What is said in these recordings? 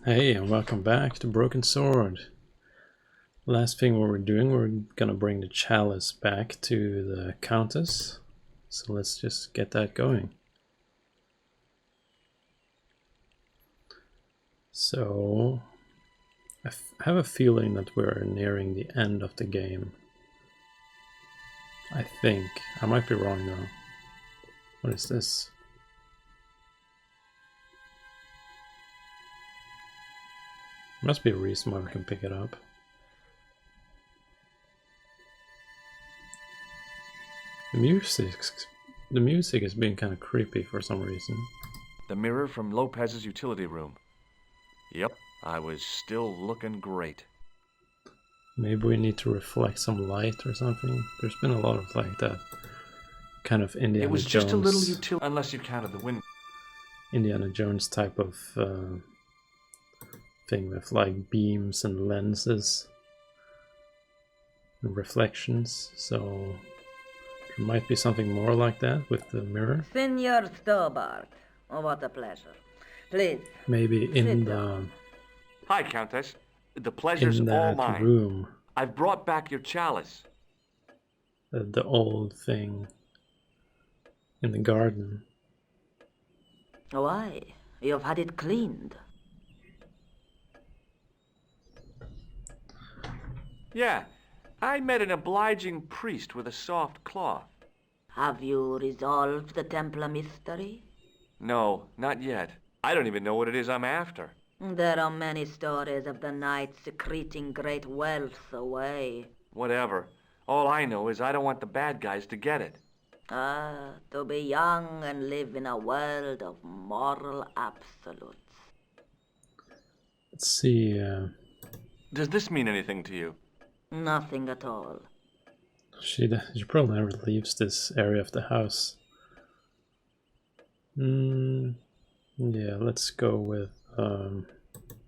Hey, and welcome back to Broken Sword. Last thing what we're doing, we're gonna bring the chalice back to the Countess. So let's just get that going. So, I have a feeling that we're nearing the end of the game. I think. I might be wrong though. What is this? Must be a reason why we can pick it up. The music is being kind of creepy for some reason. The mirror from Lopez's utility room. Yep, I was still looking great. Maybe we need to reflect some light or something. There's been a lot of like that kind of Indiana It was Jones. just a little utility, unless you counted the window. Indiana Jones type of thing with like beams and lenses and reflections. So there might be something more like that with the mirror. Senor Stobart, oh, what a pleasure. Please. Maybe in Sit the down. Hi, Countess. The pleasure's in all that mine. room, I've brought back your chalice. the old thing in the garden. Why? You've had it cleaned. Yeah, I met an obliging priest with a soft cloth. Have you resolved the Templar mystery? No, not yet. I don't even know what it is I'm after. There are many stories of the knight secreting great wealth away. Whatever. All I know is I don't want the bad guys to get it. Ah, to be young and live in a world of moral absolutes. Let's see. Does this mean anything to you? Nothing at all. She probably never leaves this area of the house. Yeah, let's go with.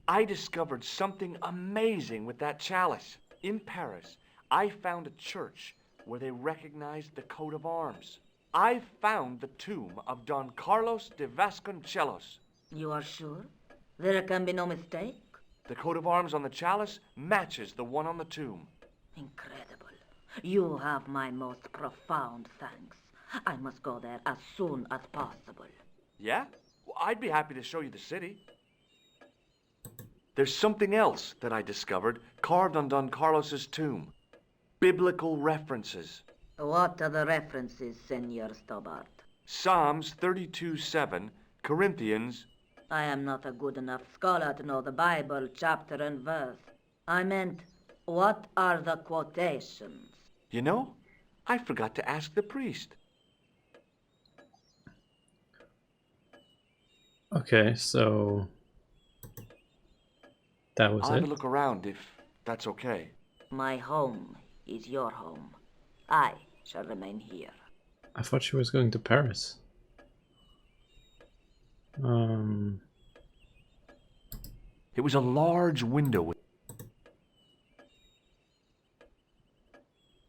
I discovered something amazing with that chalice. In Paris, I found a church where they recognized the coat of arms. I found the tomb of Don Carlos de Vasconcelos. You are sure? There can be no mistake? The coat of arms on the chalice matches the one on the tomb. Incredible. You have my most profound thanks. I must go there as soon as possible. Yeah? Well, I'd be happy to show you the city. There's something else that I discovered carved on Don Carlos's tomb. Biblical references. What are the references, Senor Stobart? Psalms 32:7, Corinthians. I am not a good enough scholar to know the Bible chapter and verse. I meant, what are the quotations? You know, I forgot to ask the priest. Okay, so that was I'll have it. a look around if that's okay. My home is your home. I shall remain here. I thought she was going to Paris. It was a large window.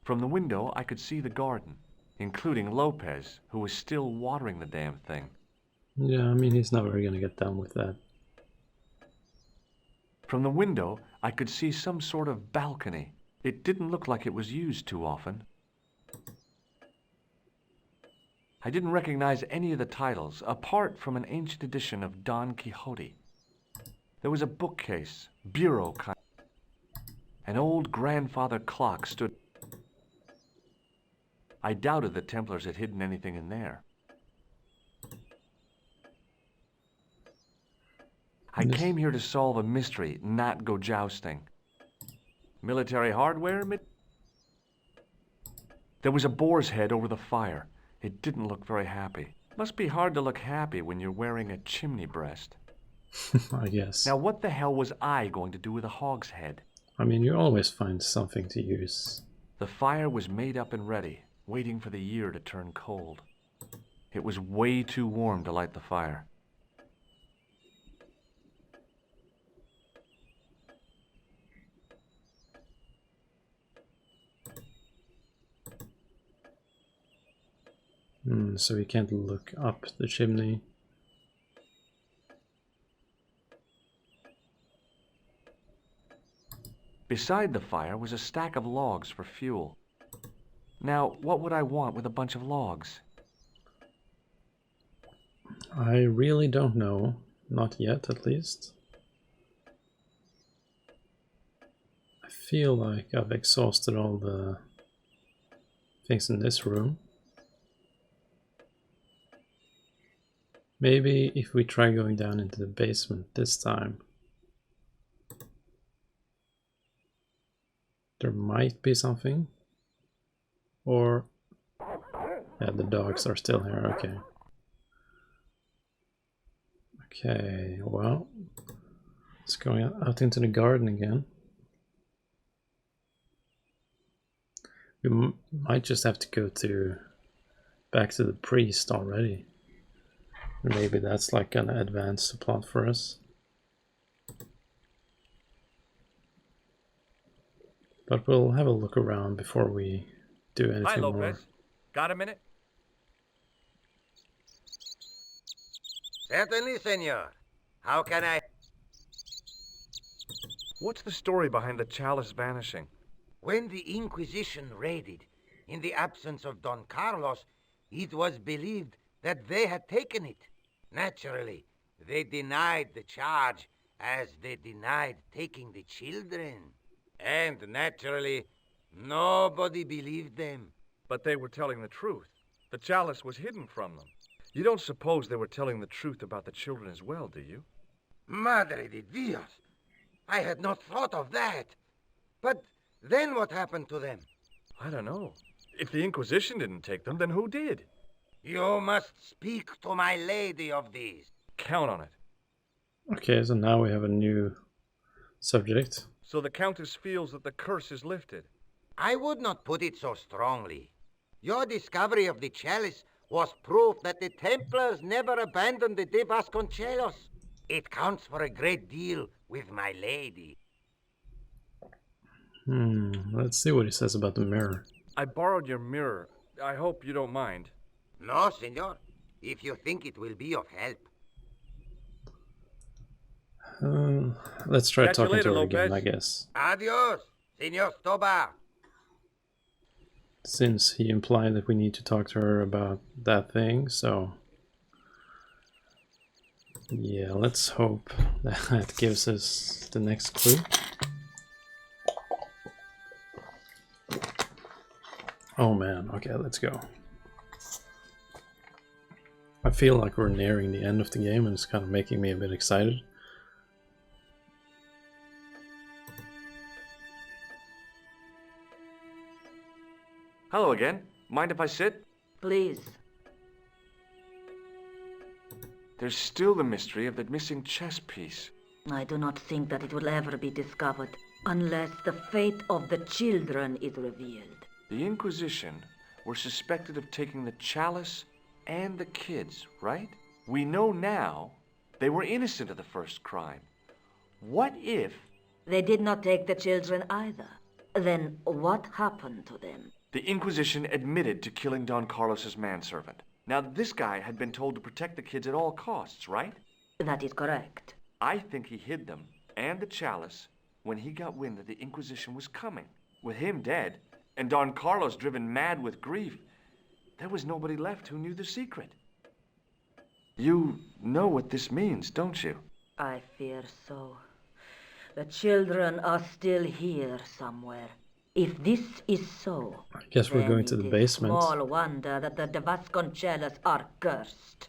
From the window, I could see the garden, including Lopez, who was still watering the damn thing. Yeah, I mean, he's never gonna get done with that. From the window, I could see some sort of balcony. It didn't look like it was used too often. I didn't recognize any of the titles, apart from an ancient edition of Don Quixote. There was a bookcase, bureau kind. An old grandfather clock stood. I doubted the Templars had hidden anything in there. I came here to solve a mystery, not go jousting. Military hardware? There was a boar's head over the fire. It didn't look very happy. Must be hard to look happy when you're wearing a chimney breast. I guess. Now what the hell was I going to do with a hog's head? I mean, you always find something to use. The fire was made up and ready, waiting for the year to turn cold. It was way too warm to light the fire. So we can't look up the chimney. Beside the fire was a stack of logs for fuel. Now, what would I want with a bunch of logs? I really don't know. Not yet, at least. I feel like I've exhausted all the things in this room. Maybe if we try going down into the basement this time, there might be something. Or, yeah, the dogs are still here, okay. Okay, well, let's go out into the garden again. We might just have to go back to the priest already. Maybe that's like an advanced plot for us. But we'll have a look around before we do anything Hi, Lopez. more. Got a minute? Certainly, senor. How can I? What's the story behind the chalice vanishing? When the Inquisition raided, in the absence of Don Carlos, it was believed that they had taken it. Naturally, they denied the charge, as they denied taking the children. And naturally, nobody believed them. But they were telling the truth. The chalice was hidden from them. You don't suppose they were telling the truth about the children as well, do you? Madre de Dios! I had not thought of that. But then what happened to them? I don't know. If the Inquisition didn't take them, then who did? You must speak to my lady of these. Count on it. Okay, so now we have a new subject. So the Countess feels that the curse is lifted. I would not put it so strongly. Your discovery of the chalice was proof that the Templars never abandoned the de Vasconcelos. It counts for a great deal with my lady. Let's see what he says about the mirror. I borrowed your mirror. I hope you don't mind. No, senor. If you think it will be of help. Let's try Catch you talking later, to her again, Lopez. I guess. Adios, senor Stobar. Since he implied that we need to talk to her about that thing, so... yeah, let's hope that gives us the next clue. Oh man, okay, let's go. I feel like we're nearing the end of the game and it's kind of making me a bit excited. Hello again. Mind if I sit? Please. There's still the mystery of that missing chess piece. I do not think that it will ever be discovered unless the fate of the children is revealed. The Inquisition were suspected of taking the chalice and the kids, right? We know now they were innocent of the first crime. What if They did not take the children either. Then what happened to them? the Inquisition admitted to killing Don Carlos's manservant? Now, this guy had been told to protect the kids at all costs, right? That is correct. I think he hid them and the chalice when he got wind that the Inquisition was coming. With him dead, and Don Carlos driven mad with grief, there was nobody left who knew the secret. You know what this means, don't you? I fear so. The children are still here somewhere. If this is so, I guess we're then going to it the is basement. Small wonder that the de Vasconcelos are cursed.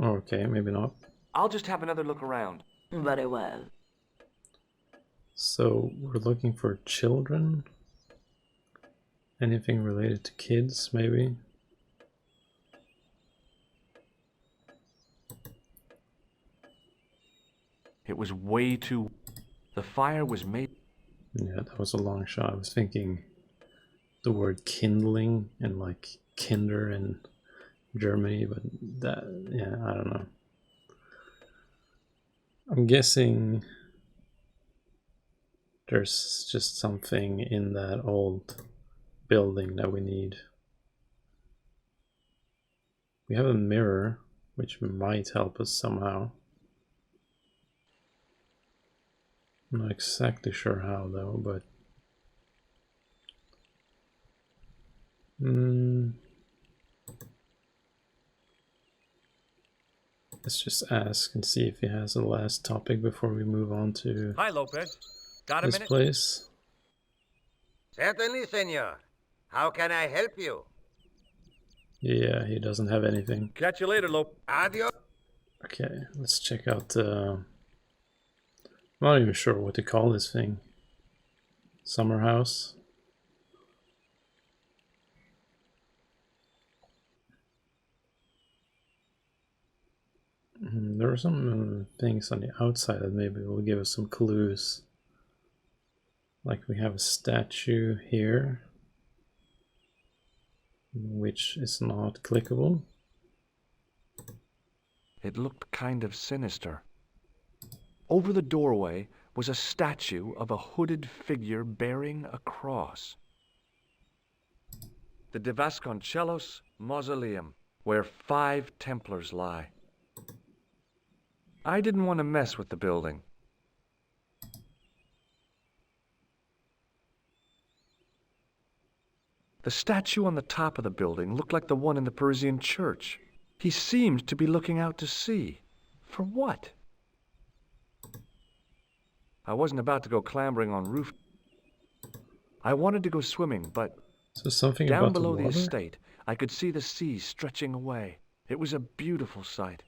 Okay, maybe not. I'll just have another look around. Very well. So we're looking for children? Anything related to kids, maybe? It was way too... The fire was made... Yeah, that was a long shot. I was thinking the word kindling and like kinder in Germany, but that, yeah, I don't know. I'm guessing there's just something in that old building that we need. We have a mirror, which might help us somehow. I'm not exactly sure how though, but let's just ask and see if he has a last topic before we move on to Hi, Lopez. Got a this minute? place. Certainly, senor. How can I help you? Yeah, he doesn't have anything. Catch you later, Lopez. Adios. Okay, let's check out I'm not even sure what to call this thing. Summer house. There are some things on the outside that maybe will give us some clues. Like we have a statue here, which is not clickable. It looked kind of sinister. Over the doorway was a statue of a hooded figure bearing a cross. The De Vasconcelos Mausoleum, where 5 Templars lie. I didn't want to mess with the building. The statue on the top of the building looked like the one in the Parisian church. He seemed to be looking out to sea. For what? I wasn't about to go clambering on roof. I wanted to go swimming, but So something down about below the the water? estate, I could see the sea stretching away. It was a beautiful sight,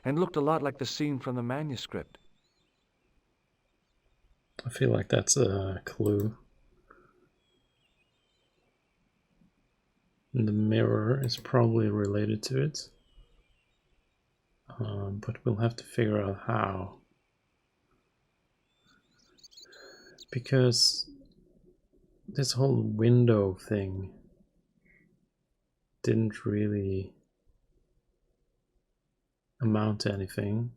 and looked a lot like the scene from the manuscript. I feel like that's a clue. And the mirror is probably related to it. But we'll have to figure out how. Because this whole window thing didn't really amount to anything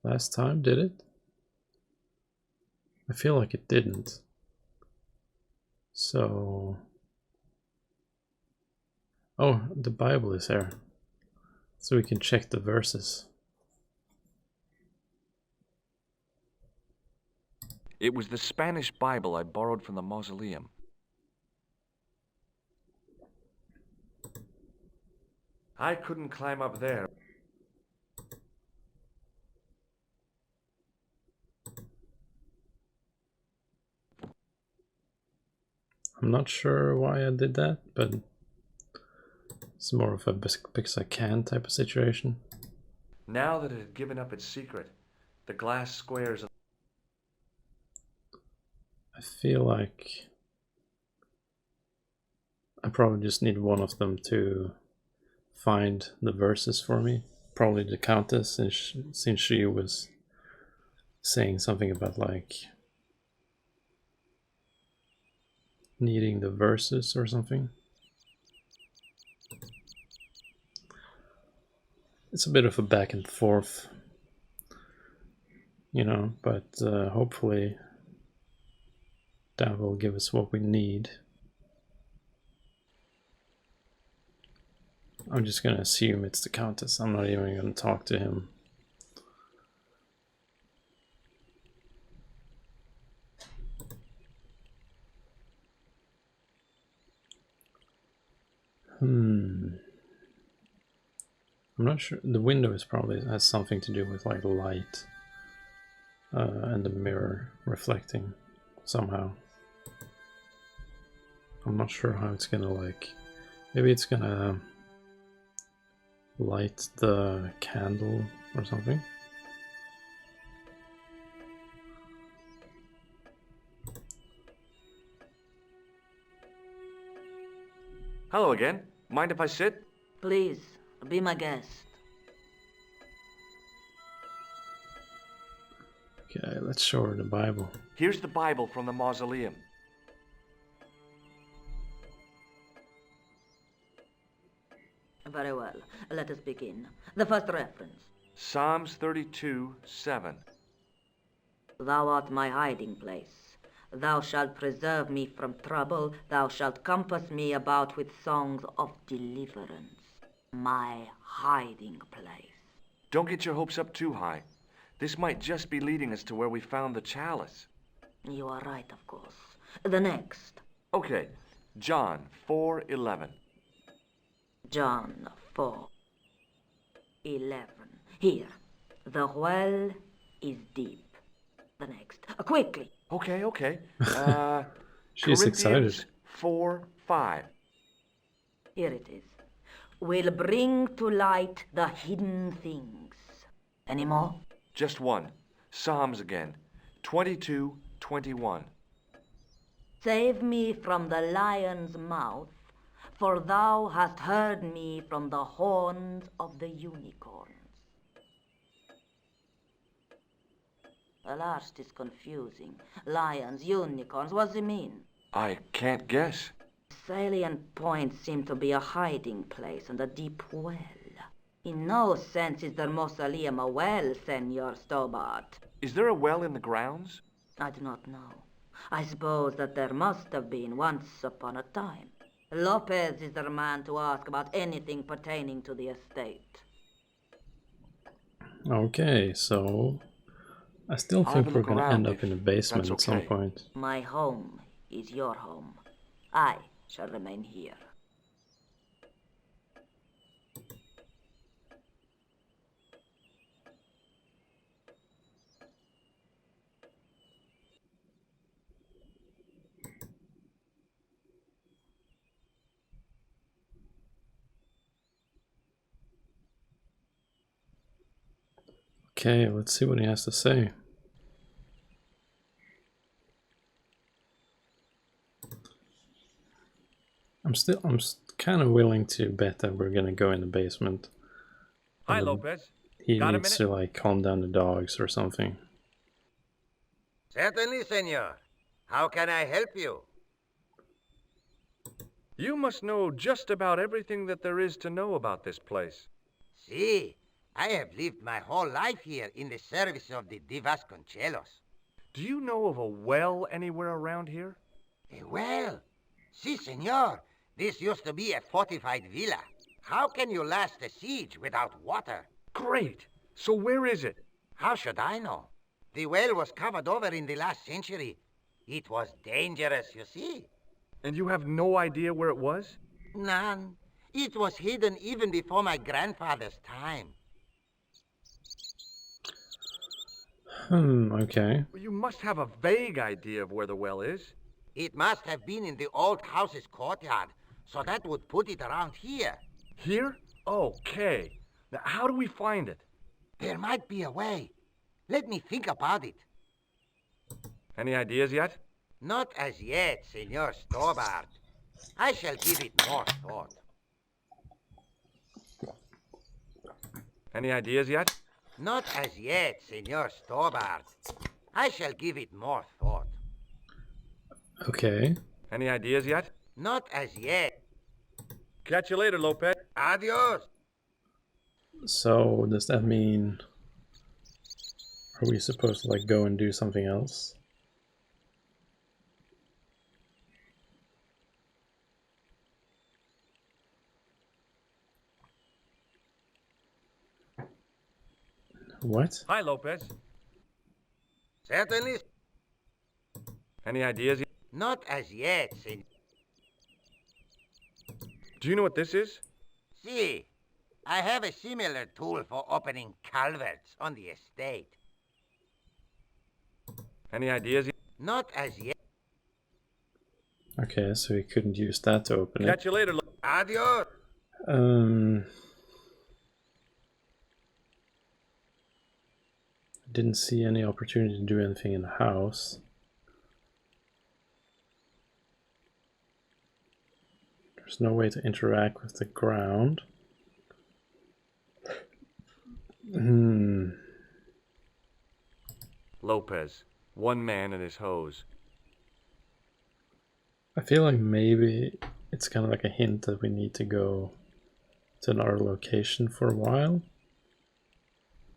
last time, did it? I feel like it didn't. So... Oh, the Bible is here. So we can check the verses. It was the Spanish Bible I borrowed from the mausoleum. I couldn't climb up there. I'm not sure why I did that, but it's more of a because I can type of situation. Now that it had given up its secret, the glass squares... I feel like I probably just need one of them to find the verses for me. Probably the Countess, since she was saying something about like needing the verses or something. It's a bit of a back and forth, you know, but hopefully that will give us what we need. I'm just gonna assume it's the Countess. I'm not even gonna talk to him. I'm not sure. The window is probably has something to do with like light and the mirror reflecting somehow. I'm not sure how it's gonna like. Maybe it's gonna light the candle or something. Hello again. Mind if I sit? Please, be my guest. Okay, let's show her the Bible. Here's the Bible from the mausoleum. Very well. Let us begin. The first reference. Psalms 32:7. Thou art my hiding place. Thou shalt preserve me from trouble. Thou shalt compass me about with songs of deliverance. My hiding place. Don't get your hopes up too high. This might just be leading us to where we found the chalice. You are right, of course. The next. Okay, John 4:11. John 4:11. Here. The well is deep. The next. Quickly. Okay. She's excited. 4:5. Here it is. Will bring to light the hidden things. Any more? Just one. Psalms again. 22:21. Save me from the lion's mouth, for thou hast heard me from the horns of the unicorns. The last is confusing. Lions, unicorns, what does it mean? I can't guess. Salient points seem to be a hiding place and a deep well. In no sense is their mausoleum a well, Senor Stobart. Is there a well in the grounds? I do not know. I suppose that there must have been once upon a time. Lopez is the man to ask about anything pertaining to the estate. Okay, so I still I'll think have a we're look gonna around end up if in the basement that's at some okay. point. My home is your home. I shall remain here. Okay, let's see what he has to say. I'm kind of willing to bet that we're gonna go in the basement. Hi, And then Lopez. He Got a needs to like calm down the dogs or something. Certainly, senor. How can I help you? You must know just about everything that there is to know about this place. See, I have lived my whole life here in the service of the De Vasconcelos. Do you know of a well anywhere around here? A well? Si, senor. This used to be a fortified villa. How can you last a siege without water? Great! So where is it? How should I know? The well was covered over in the last century. It was dangerous, you see. And you have no idea where it was? None. It was hidden even before my grandfather's time. Okay. Well, you must have a vague idea of where the well is. It must have been in the old house's courtyard, so that would put it around here. Here? Okay. Now, how do we find it? There might be a way. Let me think about it. Any ideas yet? Not as yet, Senor Stobart. I shall give it more thought. Any ideas yet? Not as yet, Senor Stobart. I shall give it more thought. Okay. Any ideas yet? Not as yet. Catch you later, Lopez. Adios. So does that mean are we supposed to like go and do something else? What? Hi, Lopez. Certainly. Any ideas yet? Not as yet, Senor. Do you know what this is? See, I have a similar tool for opening culverts on the estate. Any ideas yet? Not as yet. Okay, so we couldn't use that to open it. Catch you later, Lopez. Adios. Didn't see any opportunity to do anything in the house. There's no way to interact with the ground. Lopez. One man and his hose. I feel like maybe it's kind of like a hint that we need to go to another location for a while.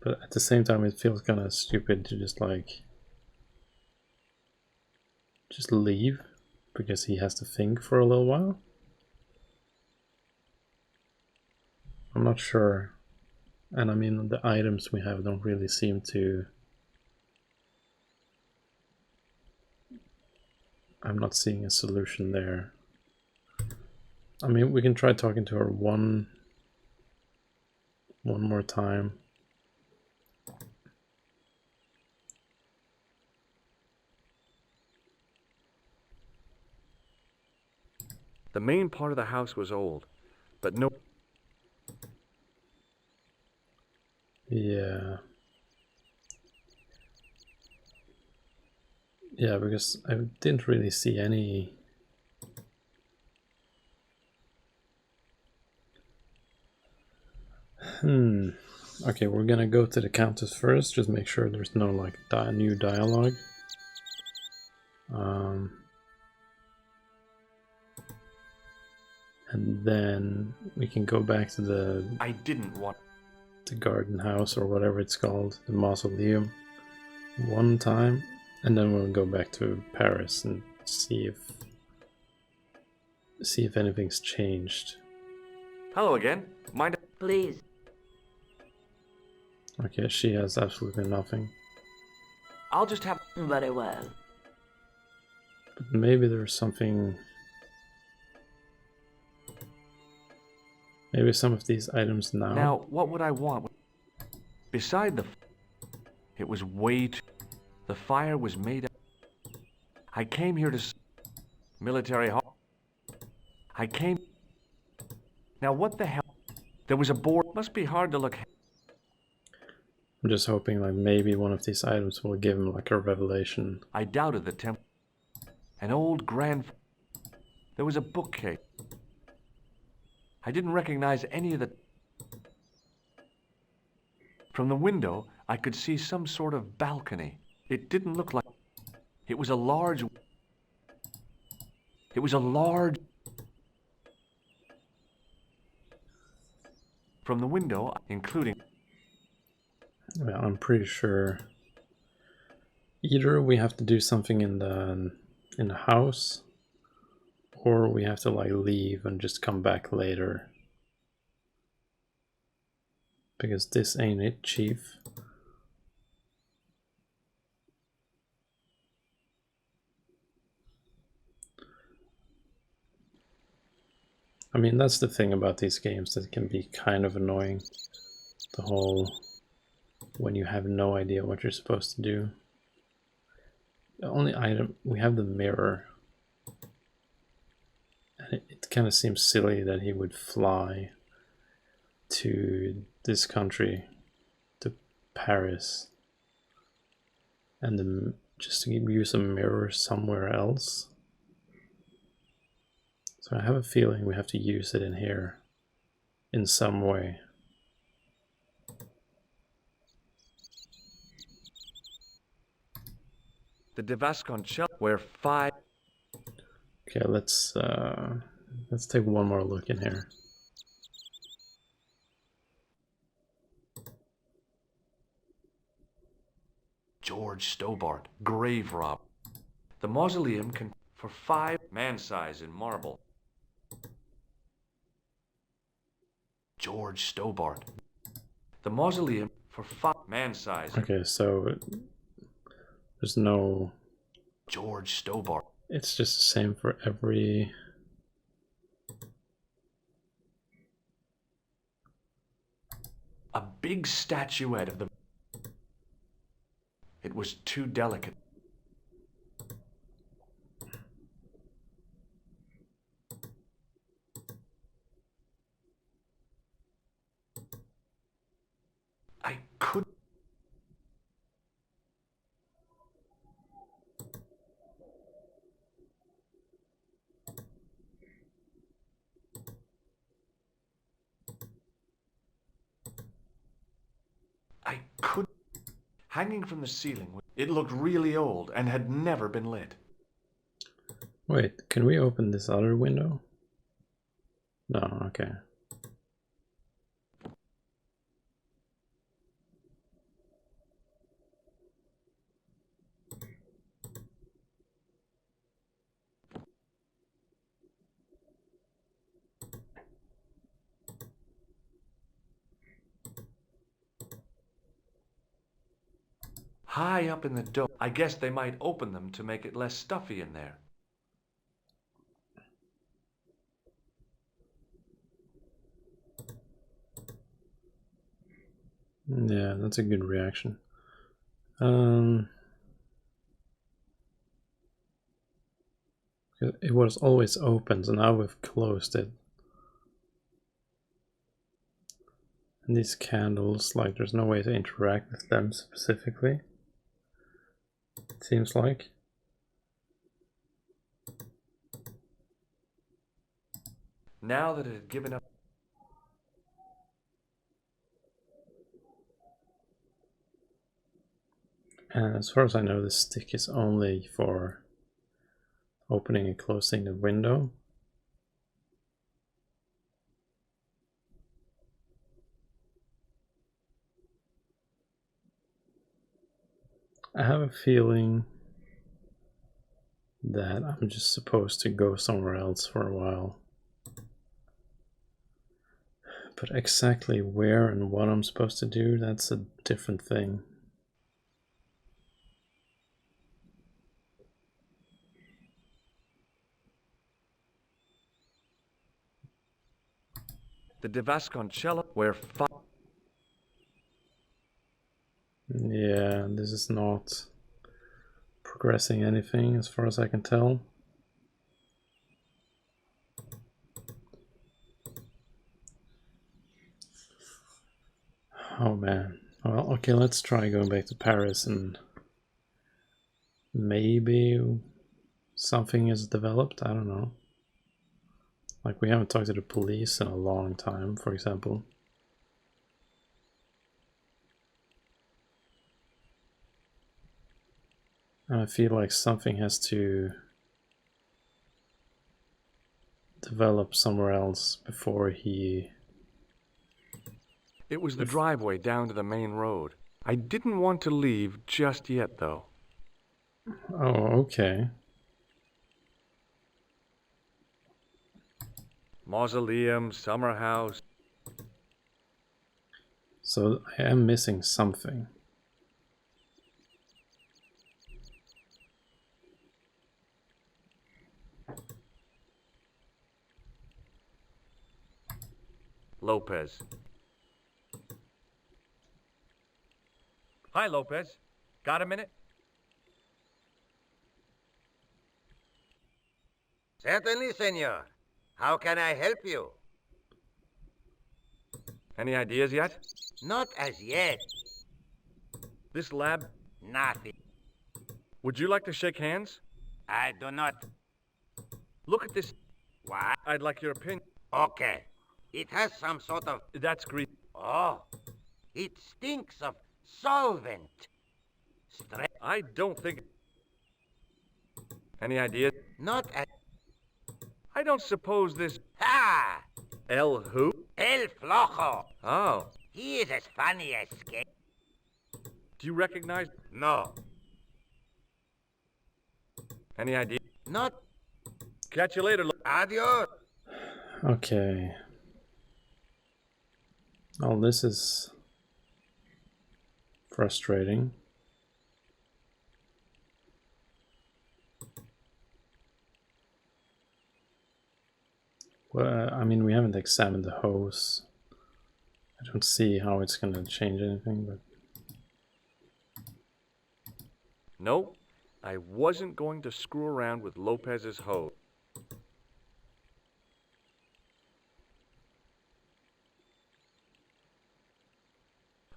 But at the same time, it feels kind of stupid to just leave because he has to think for a little while. I'm not sure. And I mean, the items we have don't really seem to I'm not seeing a solution there. I mean, we can try talking to her one more time. The main part of the house was old, but no... Yeah. Yeah, because I didn't really see any... Okay, we're gonna go to the Countess first, just make sure there's no like new dialogue. And then we can go back to the I didn't want... the garden house or whatever it's called, the mausoleum, one time, and then we'll go back to Paris and see if anything's changed. Hello again. Mind... Please. Okay, she has absolutely nothing. I'll just have... Very well. But maybe there's something... Maybe some of these items now... Now, what would I want? Beside the... It was way too... The fire was made... I came here to... Military hall. I came... Now what the hell? There was a board... Must be hard to look... I'm just hoping like maybe one of these items will give him like a revelation. I doubted the temple. An old grand... There was a bookcase. I didn't recognize any of the... From the window, I could see some sort of balcony. It didn't look like... It was a large... It was a large... From the window, including... Well, I'm pretty sure either we have to do something in the house, or we have to like leave and just come back later. Because this ain't it, Chief. I mean, that's the thing about these games that can be kind of annoying. The whole when you have no idea what you're supposed to do. The only item, we have the mirror. And it kind of seems silly that he would fly to this country, to Paris, and then just to use a mirror somewhere else. So I have a feeling we have to use it in here in some way. The de Vasconcelos, where 5... Okay, let's take one more look in here. George Stobart, grave rob. The mausoleum can... For 5... Man-size in marble. George Stobart. The mausoleum for 5... Man-size. Okay, so there's no... George Stobart. It's just the same for every... A big statuette of the... It was too delicate. I could... I could... Hanging from the ceiling, it looked really old and had never been lit. Wait, can we open this other window? No, okay. High up in the dome. I guess they might open them to make it less stuffy in there. Yeah, that's a good reaction. It was always open, so now we've closed it. And these candles, like, there's no way to interact with them specifically. It seems like. Now that it had given up. And as far as I know, the stick is only for opening and closing the window. I have a feeling that I'm just supposed to go somewhere else for a while. But exactly where and what I'm supposed to do, that's a different thing. The De Vasconcello, where Yeah, this is not progressing anything as far as I can tell. Oh man. Well, okay, let's try going back to Paris and maybe something is developed. I don't know. Like, we haven't talked to the police in a long time, for example. And I feel like something has to develop somewhere else before he... it was the driveway down to the main road. I didn't want to leave just yet, though. Oh, okay. Mausoleum, summer house. So I am missing something. Lopez. Hi, Lopez. Got a minute? Certainly, senor. How can I help you? Any ideas yet? Not as yet. This lab, Nothing. would you like to shake hands? I do not. Look at this. What? I'd like your opinion. Okay. It has some sort of... That's grease. Oh. It stinks of solvent. I don't think... Any ideas? Not as... I don't suppose this... Ha! El who? El Flojo. Oh. He is as funny as Skate. Do you recognize... No. Any idea? Not... Catch you later. Adios. Okay. Oh, this is frustrating. Well, I mean, we haven't examined the hose. I don't see how it's going to change anything, but... No, I wasn't going to screw around with Lopez's hose.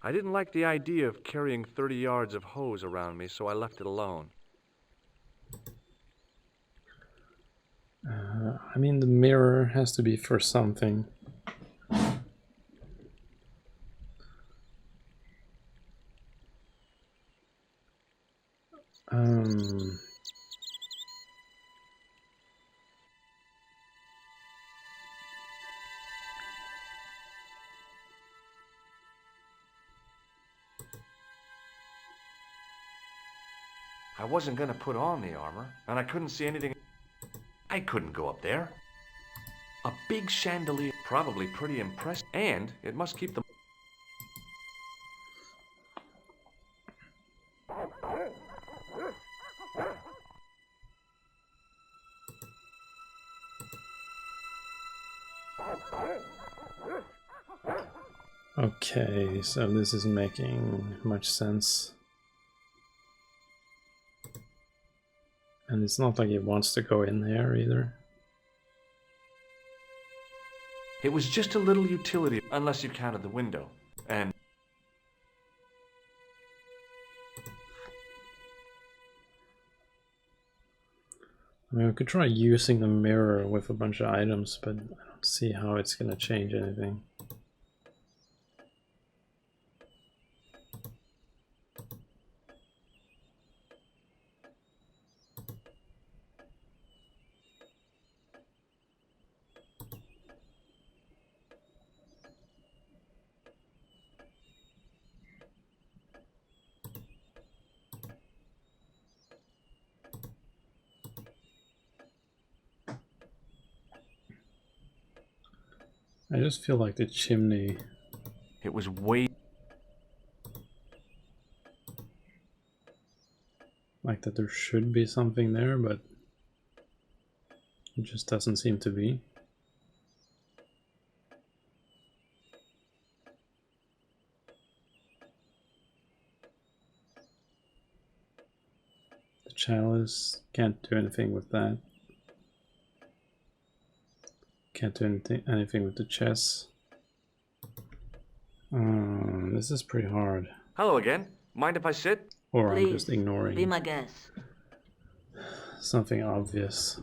I didn't like the idea of carrying 30 yards of hose around me, so I left it alone. I mean, the mirror has to be for something. I wasn't going to put on the armor, and I couldn't see anything. I couldn't go up there. A big chandelier, probably pretty impressive, and it must keep the... Okay, so this isn't making much sense. And it's not like it wants to go in there either. It was just a little utility, unless you counted the window. And I mean, we could try using the mirror with a bunch of items, but I don't see how it's going to change anything. I just feel like the chimney, it was way... like that there should be something there, but it just doesn't seem to be. The chalice, can't do anything with that. Can't do anything with the chess. This is pretty hard. Hello again. Mind if I sit? Or Please, I'm just ignoring be my guest. something obvious.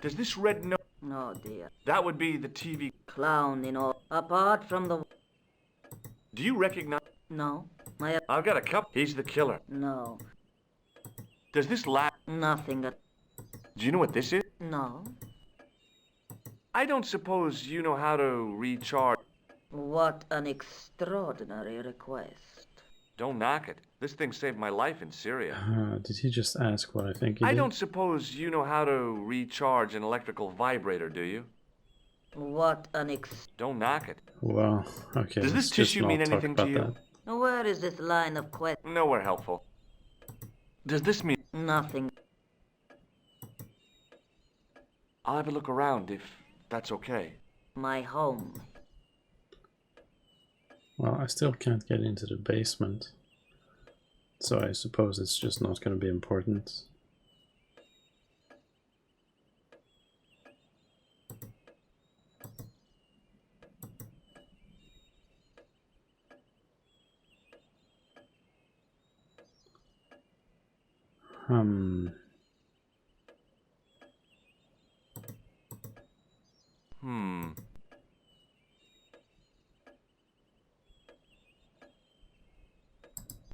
Does this red note... No, dear. That would be the TV... Clown in all. Apart from the... Do you recognize... No. My... I've got a cup. He's the killer. No. Does this last... Nothing at... Do you know what this is? No. I don't suppose you know how to recharge... What an extraordinary request. Don't knock it. This thing saved my life in Syria. Did he just ask what I think he did? I don't suppose you know how to recharge an electrical vibrator, do you? What an Don't knock it. Well, okay. Does this let's just tissue not mean talk anything to about you? that. Where is this line of quest? Nowhere helpful. Does this mean... Nothing. I'll have a look around if that's okay. My home. Well, I still can't get into the basement. So I suppose it's just not going to be important.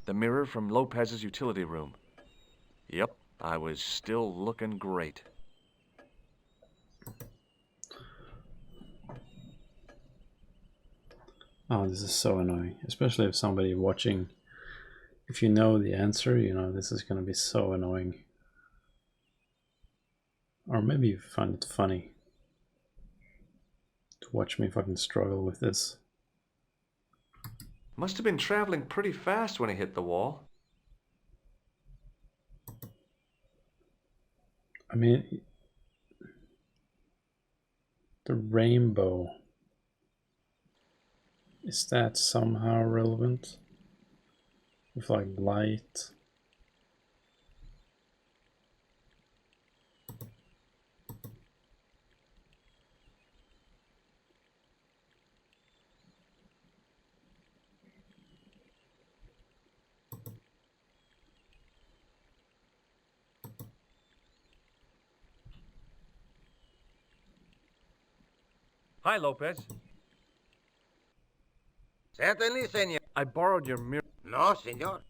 The mirror from Lopez's utility room. Yep, I was still looking great. Oh, this is so annoying. Especially if somebody watching, if you know the answer, you know, this is going to be so annoying. Or maybe you find it funny to watch me fucking struggle with this. Must have been traveling pretty fast when he hit the wall. I mean, the rainbow, is that somehow relevant? With like light? Hi, Lopez. Certainly, senor. I borrowed your mirror. No, senor.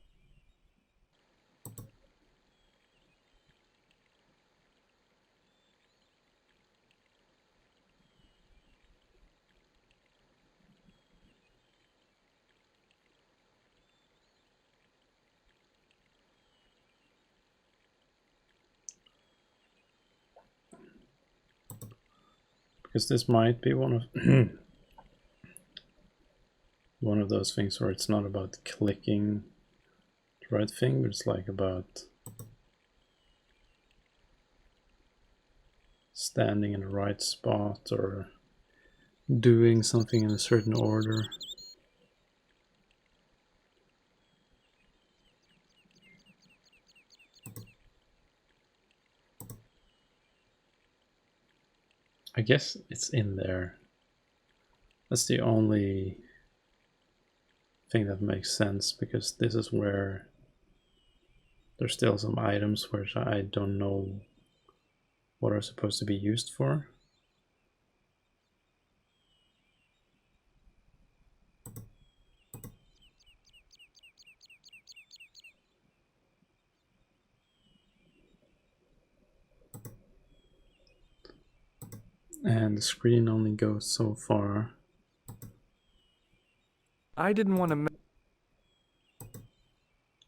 Because this might be one of one of those things where it's not about clicking the right thing, but it's like about standing in the right spot or doing something in a certain order. I guess it's in there. That's the only thing that makes sense, because this is where there's still some items which I don't know what are supposed to be used for. And the screen only goes so far. I didn't want to...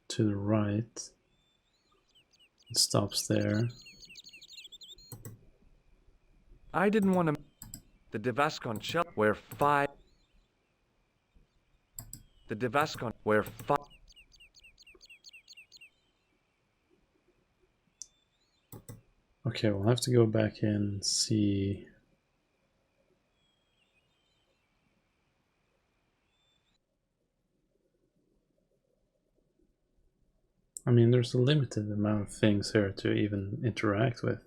To the right. It stops there. I didn't want to... The Devasconchel, where 5... The Devascon, where 5... Okay, we'll have to go back and see. I mean, there's a limited amount of things here to even interact with.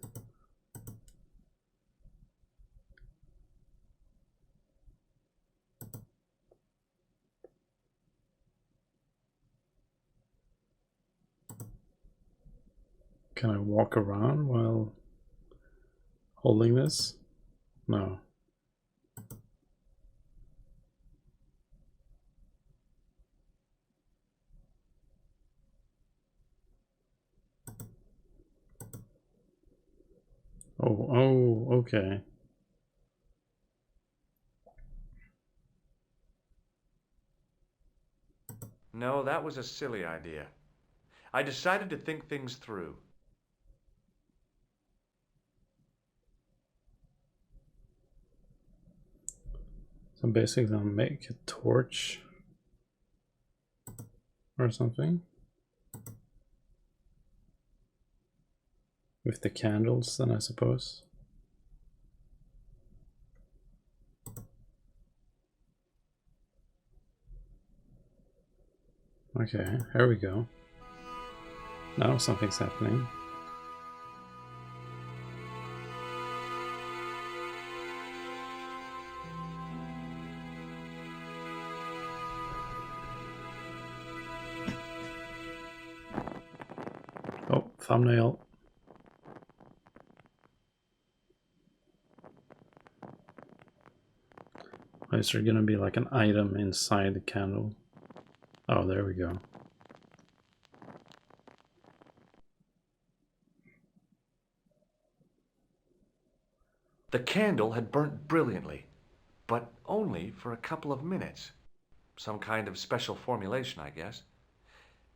Can I walk around while holding this? No. Oh, okay. No, that was a silly idea. I decided to think things through. So basically I'll make a torch or something with the candles then, I suppose. Okay, here we go. Now something's happening. Oh, thumbnail. Is there gonna be like an item inside the candle? Oh, there we go. The candle had burnt brilliantly, but only for a couple of minutes. Some kind of special formulation, I guess.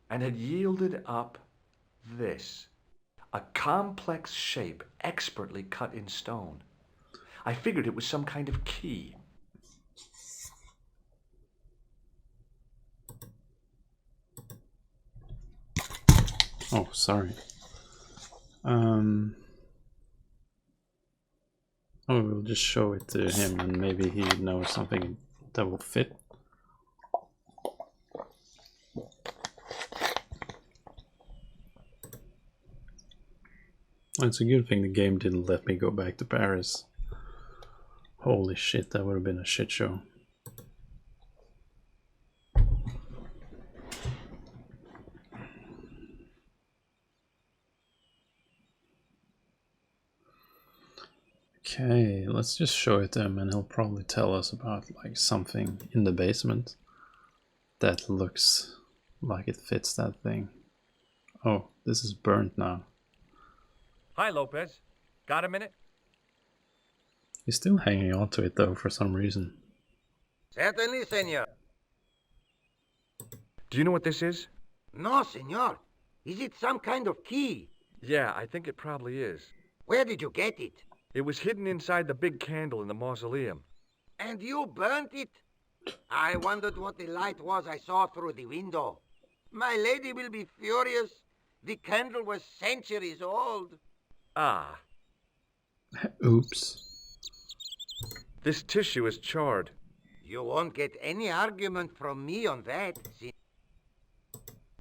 And had yielded up this. A complex shape expertly cut in stone. I figured it was some kind of key. Oh, sorry. Oh, we'll just show it to him and maybe he knows something that will fit. It's a good thing the game didn't let me go back to Paris. Holy shit, that would have been a shit show. Okay, let's just show it to him and he'll probably tell us about like something in the basement that looks like it fits that thing. Oh, this is burnt now. Hi, Lopez. Got a minute? He's still hanging on to it though for some reason. Certainly, senor. Do you know what this is? No, senor. Is it some kind of key? Yeah, I think it probably is. Where did you get it? It was hidden inside the big candle in the mausoleum. And you burnt it? I wondered what the light was I saw through the window. My lady will be furious. The candle was centuries old. Ah, Oops. This tissue is charred. You won't get any argument from me on that. See,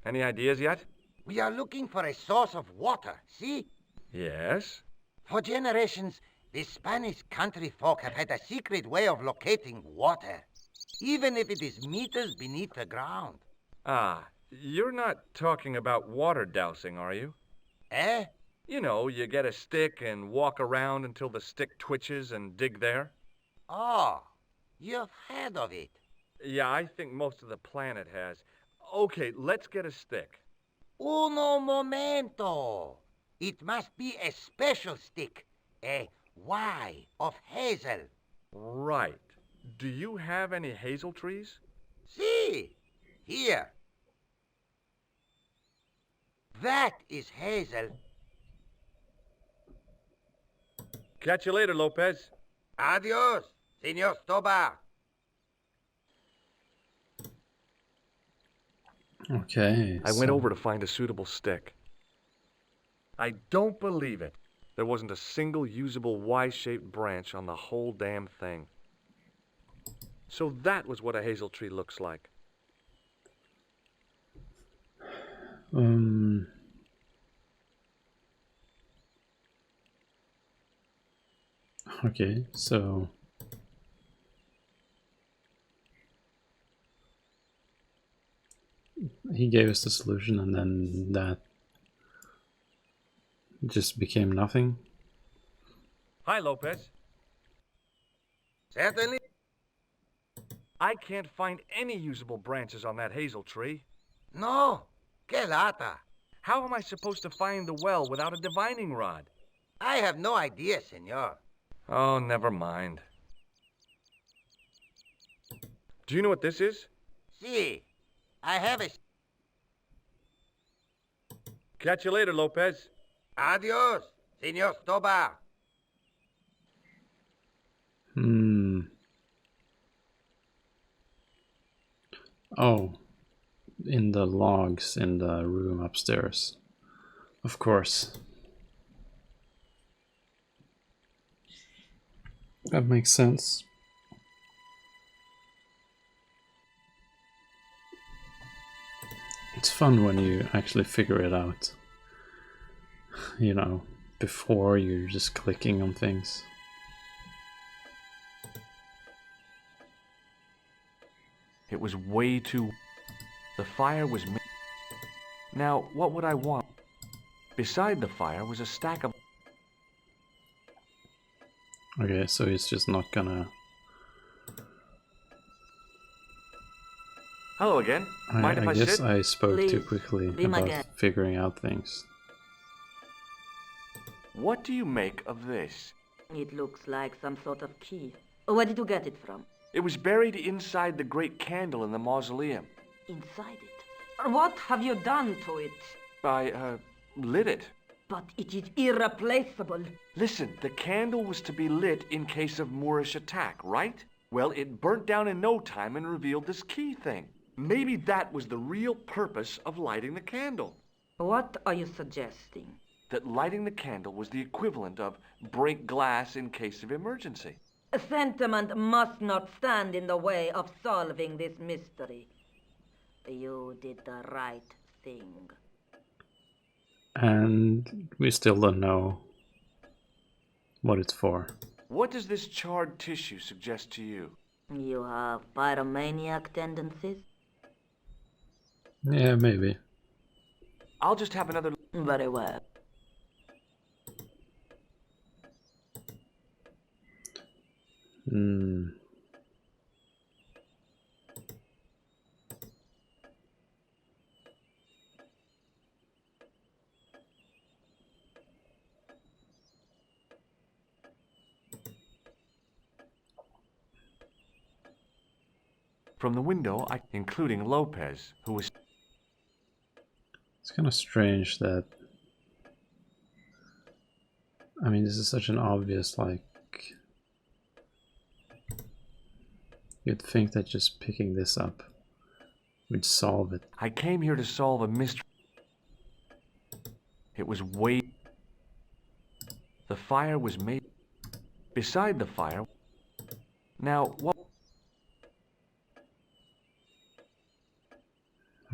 Any ideas yet? we are looking for a source of water, see? Yes. For generations, the Spanish country folk have had a secret way of locating water, even if it is meters beneath the ground. Ah, you're not talking about water dousing, are you? Eh? You know, you get a stick and walk around until the stick twitches and dig there. Oh, you've heard of it. Yeah, I think most of the planet has. Okay, let's get a stick. Uno momento. It must be a special stick, a Y of hazel. Right. Do you have any hazel trees? See, here. That is hazel. Catch you later, Lopez. Adios, Senor Stobar. Okay. I went over to find a suitable stick. I don't believe it. There wasn't a single usable Y-shaped branch on the whole damn thing. So that was what a hazel tree looks like. Okay, so he gave us the solution and then that just became nothing. Hi, Lopez. Certainly. I can't find any usable branches on that hazel tree. No, que lata. How am I supposed to find the well without a divining rod? I have no idea, senor. Oh, never mind. Do you know what this is? See, I have a... Catch you later, Lopez. Adios, Senor Stobar. Oh, in the logs in the room upstairs. Of course. That makes sense. It's fun when you actually figure it out. You know, before you're just clicking on things. It was way too... The fire was... Now, what would I want? Beside the fire was a stack of... Okay, so he's just not gonna... Hello again. Mind if I I guess sit? I spoke too Please, quickly be my about guest. figuring out things. What do you make of this? It looks like some sort of key. Where did you get it from? It was buried inside the great candle in the mausoleum. Inside it. What have you done to it? I, lit it. But it is irreplaceable. Listen, the candle was to be lit in case of Moorish attack, right? Well, it burnt down in no time and revealed this key thing. Maybe that was the real purpose of lighting the candle. What are you suggesting? That lighting the candle was the equivalent of break glass in case of emergency. Sentiment must not stand in the way of solving this mystery. You did the right thing. And we still don't know what it's for. What does this charred tissue suggest to you? You have pyromaniac tendencies? Yeah, maybe. I'll just have another... Very well. From the window, including Lopez, who was... It's kind of strange that... I mean, this is such an obvious, like... You'd think that just picking this up would solve it. I came here to solve a mystery. It was way... The fire was made... Beside the fire... Now, what?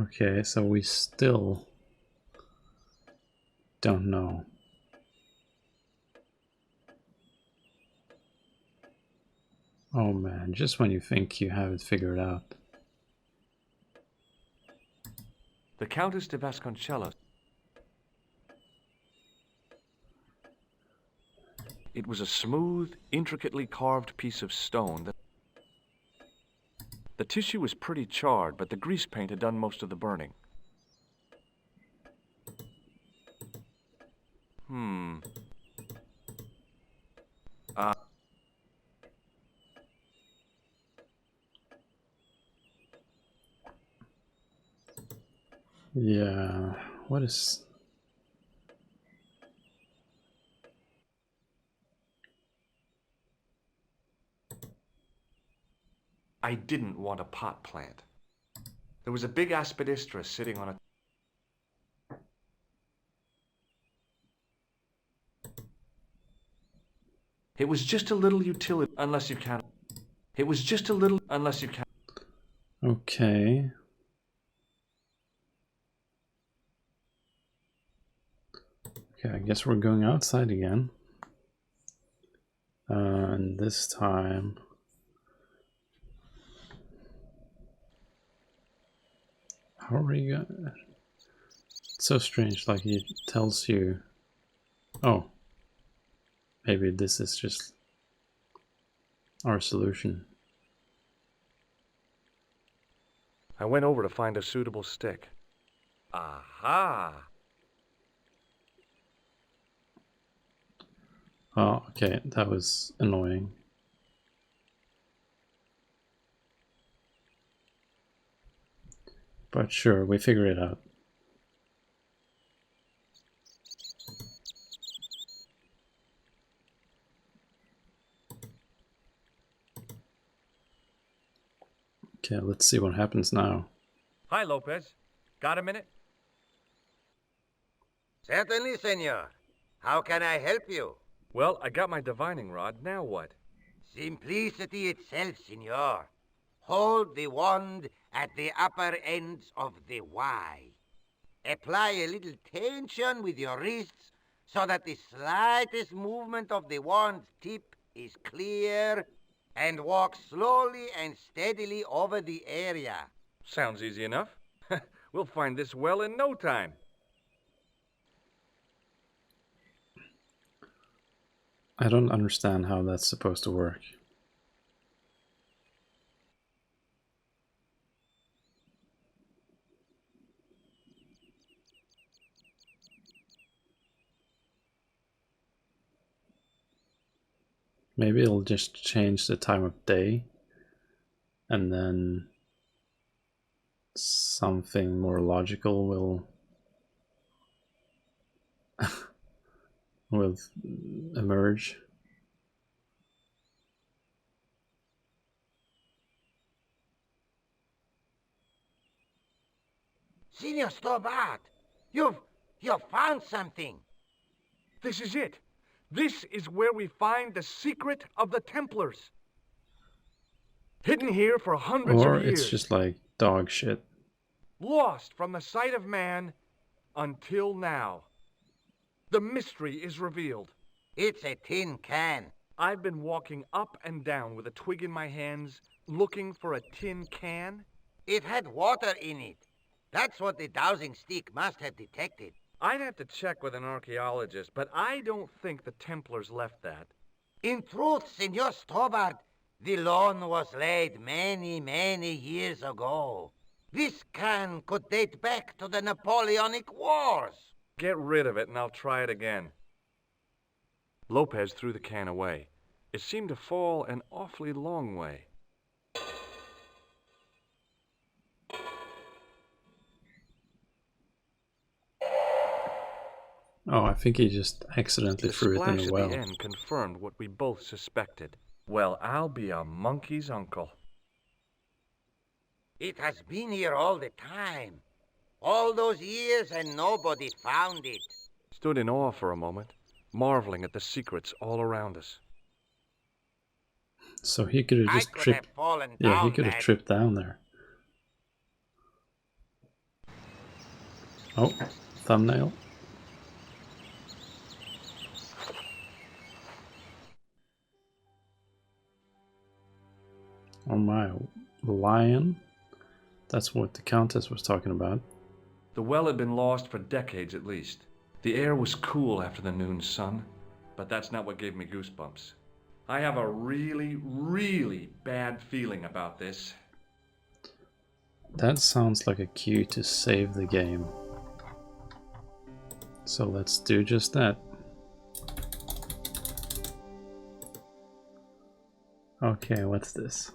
Okay, so we still don't know. Oh man, just when you think you have it figured out. The Countess de Vasconcelos. It was a smooth, intricately carved piece of stone. The tissue was pretty charred, but the grease paint had done most of the burning. Yeah, what is... I didn't want a pot plant. There was a big aspidistra sitting on a... It was just a little utility, unless you count... It was just a little, unless you count... Okay. Okay, I guess we're going outside again. And this time... How are we going? It's so strange, like he tells you... Oh. Maybe this is just our solution. I went over to find a suitable stick. Aha! Oh, okay, that was annoying. But sure, we figure it out. Okay, let's see what happens now. Hi, Lopez. Got a minute? Certainly, senor. How can I help you? Well, I got my divining rod. Now what? Simplicity itself, senor. Hold the wand at the upper ends of the Y. Apply a little tension with your wrists so that the slightest movement of the wand's tip is clear, and walk slowly and steadily over the area. Sounds easy enough. We'll find this well in no time. I don't understand how that's supposed to work. Maybe it'll just change the time of day and then something more logical will will emerge. Senor Stobart, you've found something. This is it. This is where we find the secret of the Templars. Hidden here for hundreds Or of years. it's just like dog shit. Lost from the sight of man until now. The mystery is revealed. It's a tin can. I've been walking up and down with a twig in my hands, looking for a tin can. It had water in it. That's what the dowsing stick must have detected. I'd have to check with an archaeologist, but I don't think the Templars left that. In truth, Senor Stobart, the loan was laid many, many years ago. This can could date back to the Napoleonic Wars. Get rid of it and I'll try it again. Lopez threw the can away. It seemed to fall an awfully long way. Oh, I think he just accidentally The threw it in splash a at well. the end confirmed what we both suspected. Well, I'll be a monkey's uncle. It has been here all the time. All those years and nobody found it. Stood in awe for a moment, marveling at the secrets all around us. So he could have I just could have tripped. fallen Yeah, he down could have that. tripped down there. Oh, thumbnail. Oh my, lion. That's what the Countess was talking about. The well had been lost for decades at least. The air was cool after the noon sun, but that's not what gave me goosebumps. I have a really, really bad feeling about this. That sounds like a cue to save the game. So let's do just that. Okay, what's this?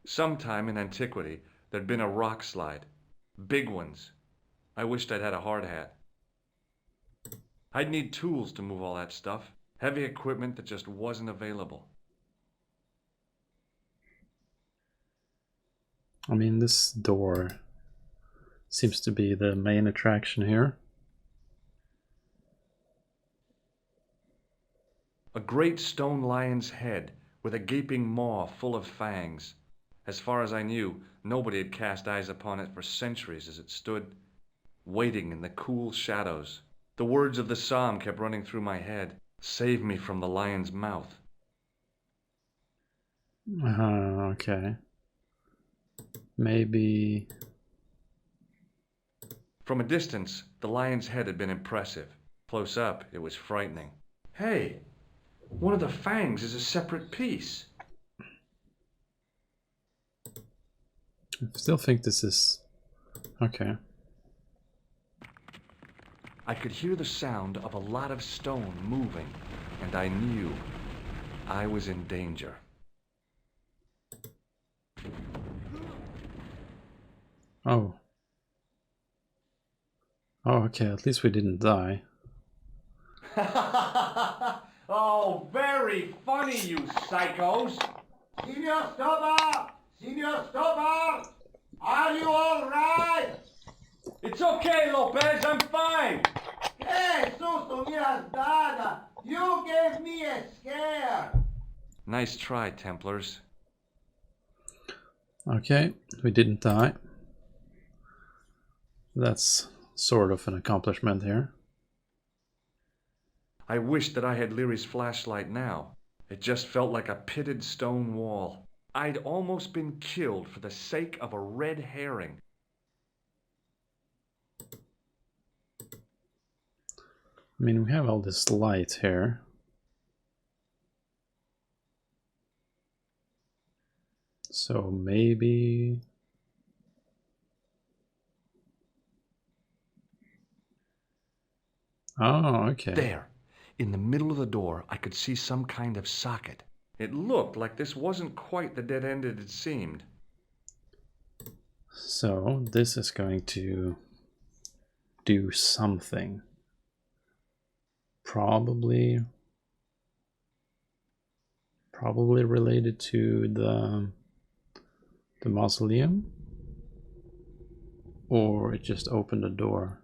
Sometime in antiquity, there'd been a rock slide. Big ones. I wished I'd had a hard hat. I'd need tools to move all that stuff. Heavy equipment that just wasn't available. I mean, this door seems to be the main attraction here. A great stone lion's head with a gaping maw full of fangs. As far as I knew, nobody had cast eyes upon it for centuries as it stood, waiting in the cool shadows. The words of the psalm kept running through my head. Save me from the lion's mouth. Okay. Maybe... From a distance, the lion's head had been impressive. Close up, it was frightening. Hey, one of the fangs is a separate piece. I still think this is... Okay. I could hear the sound of a lot of stone moving, and I knew I was in danger. Oh. Oh, okay, at least we didn't die. Oh, very funny, you psychos! Signor Stobar! Signor Stobar! Are you all right? It's okay, Lopez, I'm fine! Hey, susto mi has dado! You gave me a scare! Nice try, Templars. Okay, we didn't die. That's sort of an accomplishment here. I wish that I had Leary's flashlight now. It just felt like a pitted stone wall. I'd almost been killed for the sake of a red herring. I mean, we have all this light here. So maybe... Oh, okay. There, in the middle of the door, I could see some kind of socket. It looked like this wasn't quite the dead end it had seemed. So this is going to do something. Probably related to the mausoleum, or it just opened a door.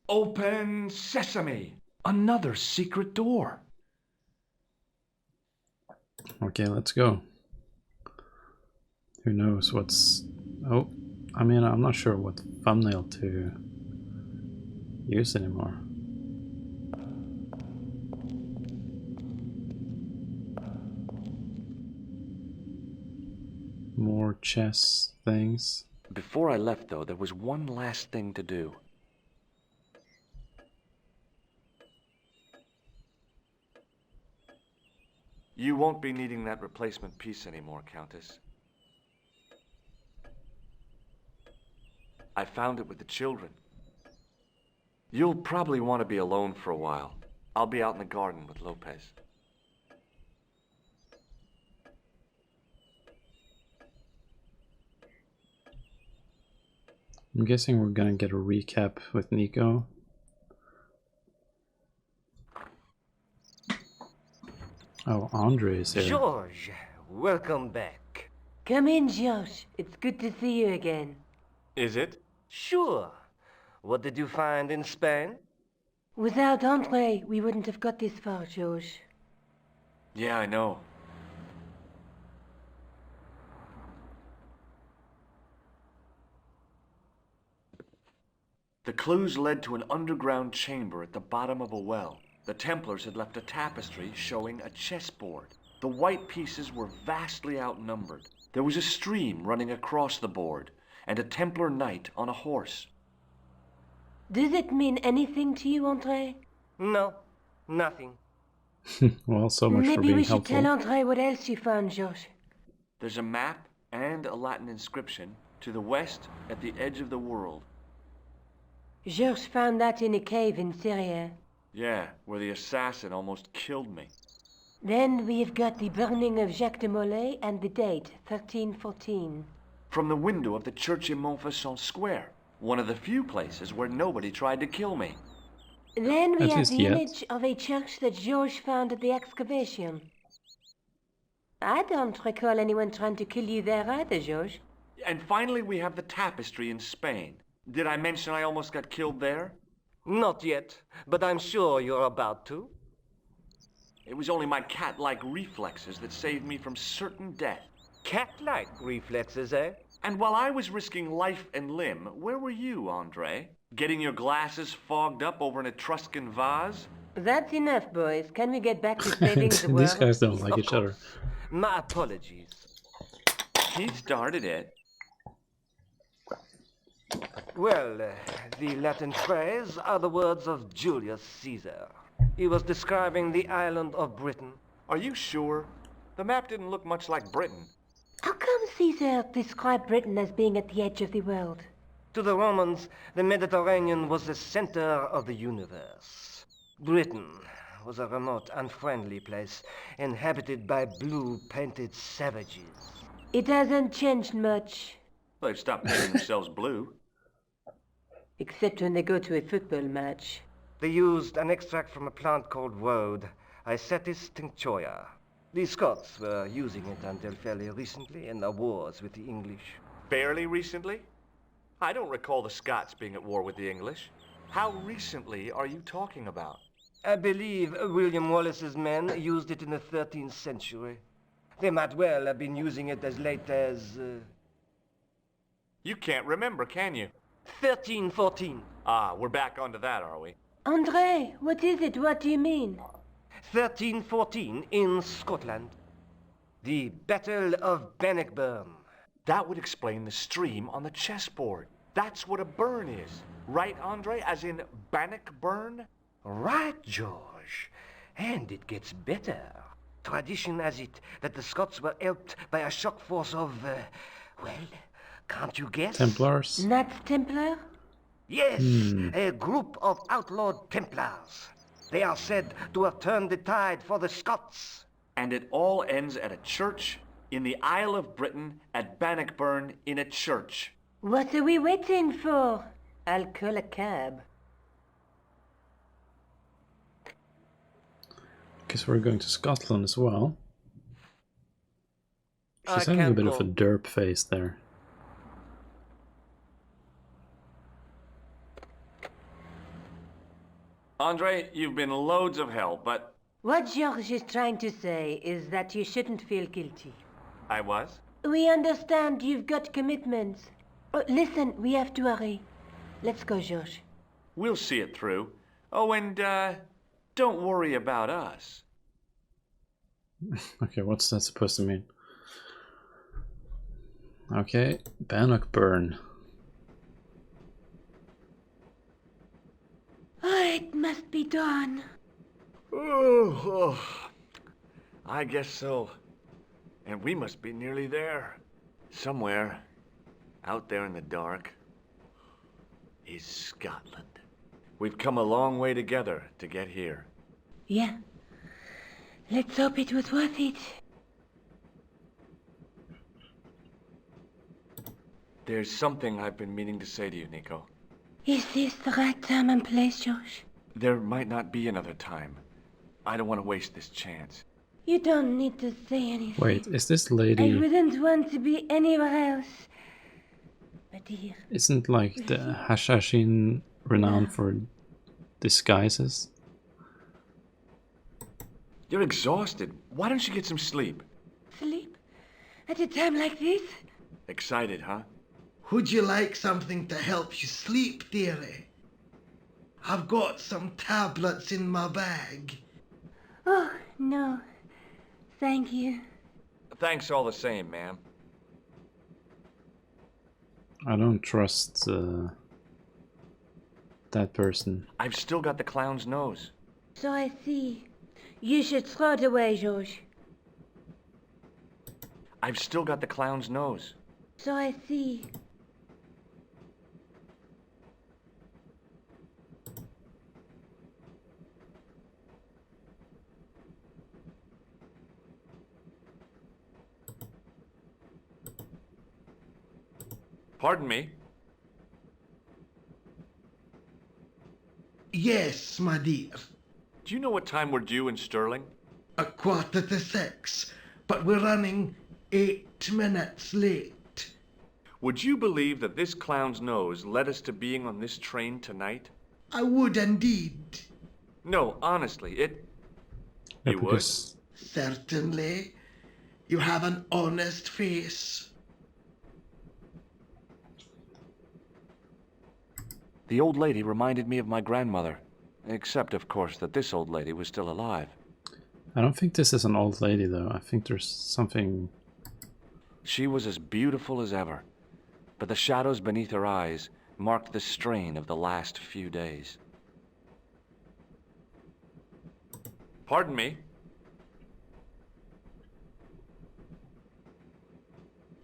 Open sesame! Another secret door. Okay, let's go. Who knows what's... Oh, I mean, I'm not sure what thumbnail to use anymore. More chess things. Before I left, though, there was one last thing to do. You won't be needing that replacement piece anymore, Countess. I found it with the children. You'll probably want to be alone for a while. I'll be out in the garden with Lopez. I'm guessing we're gonna get a recap with Nico. Oh, Andre is here. George, welcome back. Come in, Josh. It's good to see you again. Is it? Sure. What did you find in Spain? Without Andre, we wouldn't have got this far, George. Yeah, I know. The clues led to an underground chamber at the bottom of a well. The Templars had left a tapestry showing a chessboard. The white pieces were vastly outnumbered. There was a stream running across the board, and a Templar knight on a horse. Does it mean anything to you, Andre? No, nothing. Well, so much for Maybe being we should helpful. tell Andre what else you found, George. There's a map and a Latin inscription to the west at the edge of the world. George found that in a cave in Syria. Yeah, where the assassin almost killed me. Then we've got the burning of Jacques de Molay and the date, 1314. From the window of the church in Montfaucon Square, one of the few places where nobody tried to kill me. Then we At have least the yet. image of a church that George found at the excavation. I don't recall anyone trying to kill you there either, George. And finally, we have the tapestry in Spain. Did I mention I almost got killed there? Not yet, but I'm sure you're about to. It was only my cat-like reflexes that saved me from certain death. Cat-like reflexes, eh? And while I was risking life and limb, where were you, Andre? Getting your glasses fogged up over an Etruscan vase? That's enough, boys. Can we get back to saving the world? These guys don't like each other. My apologies. He started it. Well, the Latin phrase are the words of Julius Caesar. He was describing the island of Britain. Are you sure? The map didn't look much like Britain. How come Caesar described Britain as being at the edge of the world? To the Romans, the Mediterranean was the center of the universe. Britain was a remote, unfriendly place, inhabited by blue-painted savages. It hasn't changed much, They've stopped painting themselves blue. except when they go to a football match. They used an extract from a plant called woad, Isetis tinctoria. The Scots were using it until fairly recently in the wars with the English. Fairly recently? I don't recall the Scots being at war with the English. How recently are you talking about? I believe William Wallace's men used it in the 13th century. They might well have been using it as late as... You can't remember, can you? 1314. Ah, we're back onto that, are we? Andre, what is it? What do you mean? 1314 in Scotland. The Battle of Bannockburn. That would explain the stream on the chessboard. That's what a burn is. Right, Andre? As in Bannockburn? Right, George. And it gets better. Tradition has it that the Scots were helped by a shock force of, well, can't you guess? Templars? Knights Templar? Yes, a group of outlawed Templars. They are said to have turned the tide for the Scots. And it all ends at a church in the Isle of Britain at Bannockburn in a church. What are we waiting for? I'll call a cab. Guess we're going to Scotland as well. I She's having a can't bit of a go. derp face there. Andre, you've been loads of help, but What George is trying to say is that you shouldn't feel guilty. I was. We understand you've got commitments. Oh, listen, we have to hurry. Let's go, George. We'll see it through. Oh, and, don't worry about us. Okay, what's that supposed to mean? Okay, Bannockburn. Oh, it must be dawn. Oh, I guess so. And we must be nearly there. Somewhere, out there in the dark, is Scotland. We've come a long way together to get here. Yeah. Let's hope it was worth it. There's something I've been meaning to say to you, Nico. Is this the right time and place, George? There might not be another time. I don't want to waste this chance. You don't need to say anything. Wait, is this I lady... wouldn't want to be anywhere else. But here. Isn't like the Hashashin renowned for disguises. You're exhausted. Why don't you get some sleep? Sleep? At a time like this? Excited, huh? Would you like something to help you sleep, dearie? I've got some tablets in my bag. Oh, no. Thank you. Thanks all the same, ma'am. I don't trust that person. I've still got the clown's nose. So I see. You should throw it away, George. I've still got the clown's nose. So I see. Pardon me. Yes, my dear. Do you know what time we're due in Sterling? 6:15, but we're running 8 minutes late. Would you believe that this clown's nose led us to being on this train tonight? I would indeed. No, honestly, it... Yeah, You would? because Certainly. You have an honest face. The old lady reminded me of my grandmother. Except, of course, that this old lady was still alive. I don't think this is an old lady though. I think there's something. She was as beautiful as ever, but the shadows beneath her eyes marked the strain of the last few days. Pardon me.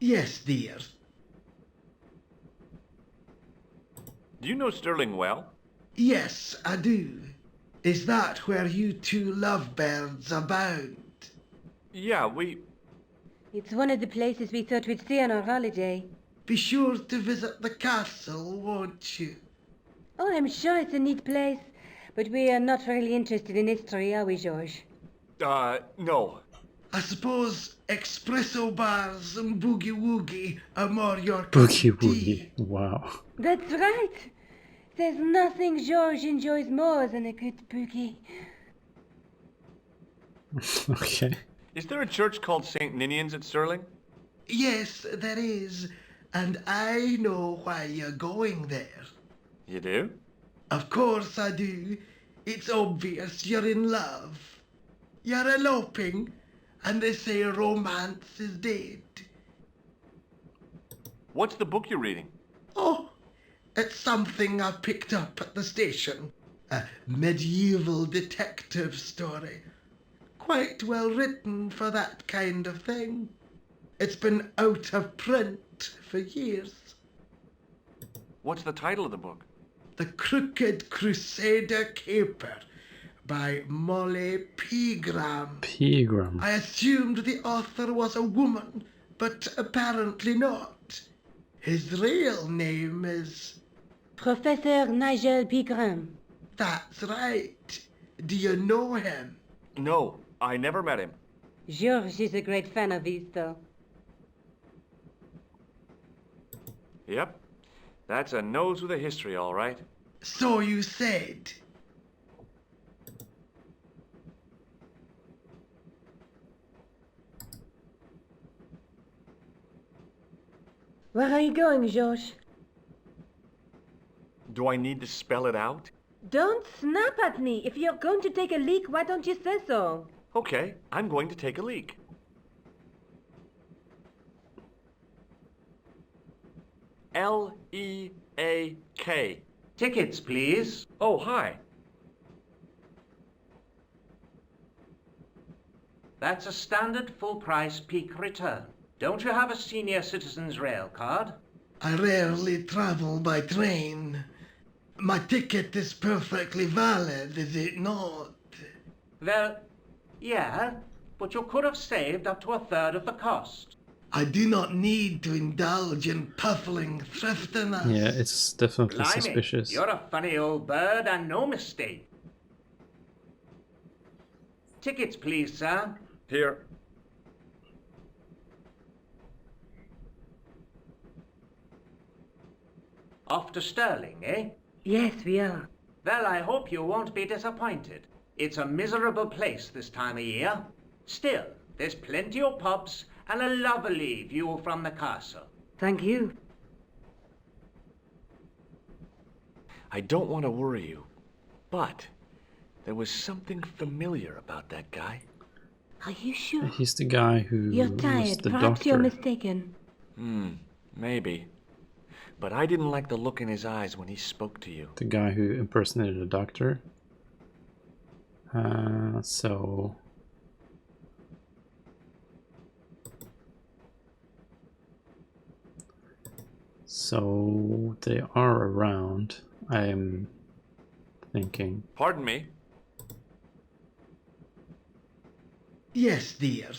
Yes, dear. Do you know Sterling well? Yes, I do. Is that where you two lovebirds abound? Yeah, It's one of the places we thought we'd see on our holiday. Be sure to visit the castle, won't you? Oh, I'm sure it's a neat place. But we are not really interested in history, are we, George? no. I suppose espresso bars and boogie woogie are more your cup Boogie of tea. woogie. Wow. That's right. There's nothing George enjoys more than a good boogie. Okay. Is there a church called St. Ninian's at Sterling? Yes, there is. And I know why you're going there. You do? Of course I do. It's obvious you're in love. You're eloping, and they say romance is dead. What's the book you're reading? Oh, it's something I picked up at the station. A medieval detective story. Quite well written for that kind of thing. It's been out of print for years. What's the title of the book? The Crooked Crusader Caper by Molly Pegram. Pegram. I assumed the author was a woman, but apparently not. His real name is... Professor Nigel Pegram. That's right. Do you know him? No, I never met him. George is a great fan of his, though. Yep. That's a nose with a history, all right. So you said. Where are you going, George? Do I need to spell it out? Don't snap at me. If you're going to take a leak, why don't you say so? Okay, I'm going to take a leak. L-E-A-K. Tickets, please. Oh, hi. That's a standard full-price peak return. Don't you have a senior citizen's rail card? I rarely travel by train. My ticket is perfectly valid, is it not? Well, yeah, but you could have saved up to a third of the cost. I do not need to indulge in puffling thriftiness. Yeah, it's definitely Blimey, suspicious. you're a funny old bird and no mistake. Tickets, please, sir. Here. Off to Sterling, eh? Yes, we are. Well, I hope you won't be disappointed. It's a miserable place this time of year. Still, there's plenty of pubs and a lovely view from the castle. Thank you. I don't want to worry you, but there was something familiar about that guy. Are you sure? He's the guy who You're was tired. the Perhaps doctor. you're mistaken. Maybe. But I didn't like the look in his eyes when he spoke to you. The guy who impersonated a doctor. So they are around, I am thinking. Pardon me? Yes, dear.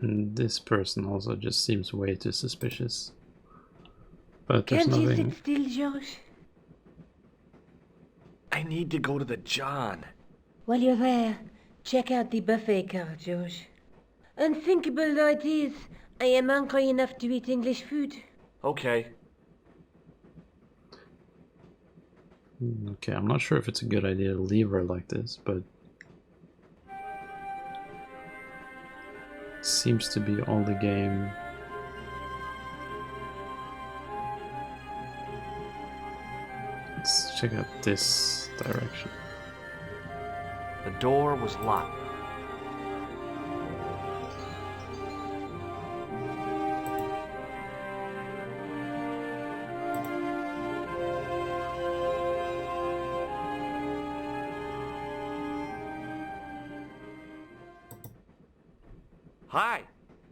And this person also just seems way too suspicious. But there's Can't you nothing. sit still, George? I need to go to the John. While you're there, check out the buffet car, George. Unthinkable though it is, I am hungry enough to eat English food. Okay. Okay, I'm not sure if it's a good idea to leave her like this, but it seems to be all the game. Let's check out this direction. The door was locked. Hi.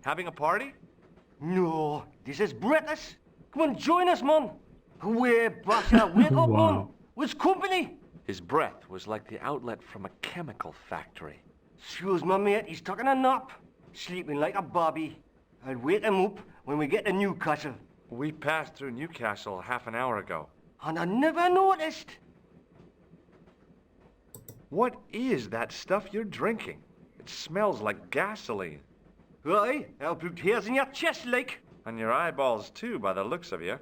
Having a party? No, this is British. Come on, join us, man. Away, Basha, wake up, Wow. man. What's company? His breath was like the outlet from a chemical factory. Excuse my mate, he's taking a nap. Sleeping like a bobby. I'll wake him up when we get to Newcastle. We passed through Newcastle half an hour ago. And I never noticed. What is that stuff you're drinking? It smells like gasoline. Aye, I'll put hairs in your chest, like. And your eyeballs too, by the looks of you.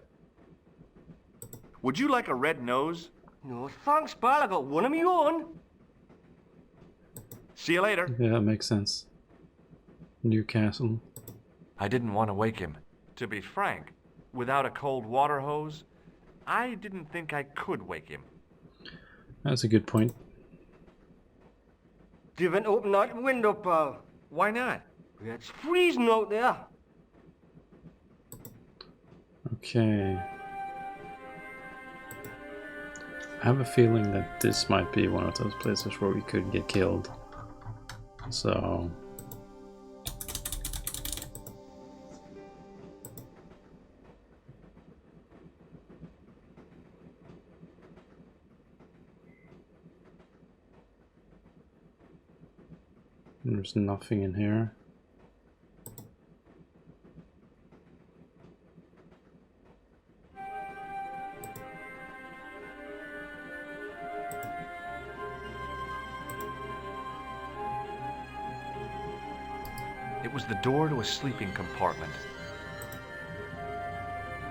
Would you like a red nose? No, thanks, pal. I got one of my own. See you later. Yeah, that makes sense. Newcastle. I didn't want to wake him. To be frank, without a cold water hose, I didn't think I could wake him. That's a good point. Didn't open that window, pal. Why not? It's freezing out there. Okay. I have a feeling that this might be one of those places where we could get killed. So... there's nothing in here. It was the door to a sleeping compartment.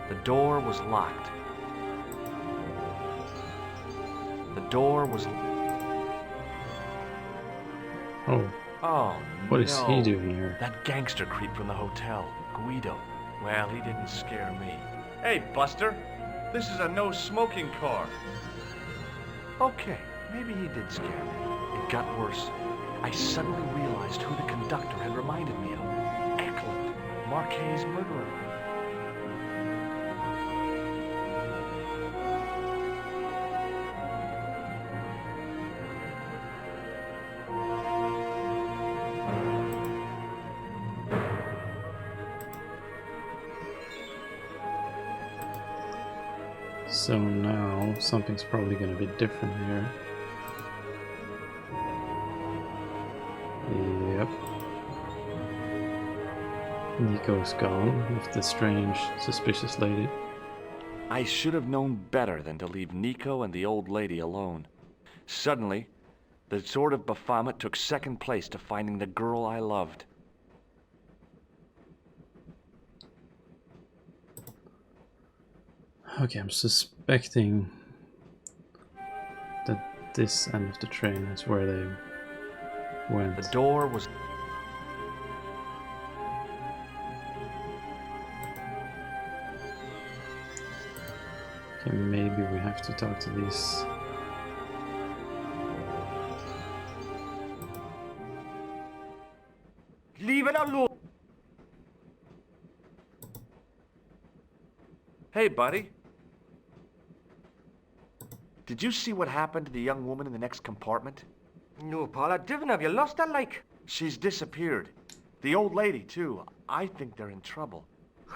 The door was locked. The door was... Oh, Oh, what is he no. doing here? That gangster creep from the hotel, Guido. Well, he didn't scare me. Hey, Buster, this is a no-smoking car. Okay, maybe he did scare me. It got worse. I suddenly realized who the conductor had reminded me of. Eklund, Marquet's murderer. So now something's probably going to be different here. Yep. Nico's gone with the strange, suspicious lady. I should have known better than to leave Nico and the old lady alone. Suddenly, the Sword of Baphomet took second place to finding the girl I loved. Okay, I'm suspecting that this end of the train is where they went. The door was... Okay, maybe we have to talk to these. Leave it alone. Hey, buddy. Did you see what happened to the young woman in the next compartment? No, Paula, Divin, have you lost her, like? She's disappeared. The old lady, too. I think they're in trouble.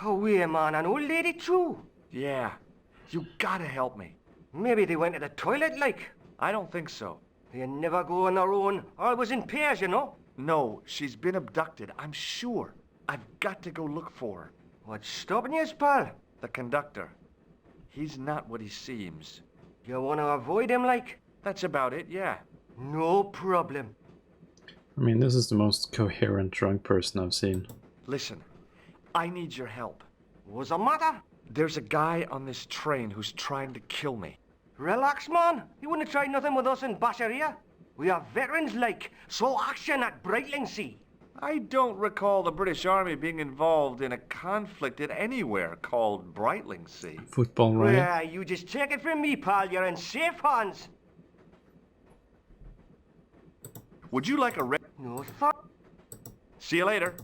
Oh, wait, man, an old lady, too. Yeah. You gotta help me. Maybe they went to the toilet, like. I don't think so. They never go on their own. Always in pairs, you know. No, she's been abducted, I'm sure. I've got to go look for her. What's stopping you, pal? The conductor. He's not what he seems. You want to avoid him, like? That's about it, yeah. No problem. I mean, this is the most coherent drunk person I've seen. Listen, I need your help. What's the matter? There's a guy on this train who's trying to kill me. Relax, man. You wouldn't have tried nothing with us in Basharia. We are veterans, like, so action at Brightlingsea. I don't recall the British Army being involved in a conflict at anywhere called Brightlingsea. Football, right? Yeah, you just take it from me, pal. You're in safe hands. Would you like a No, See you later.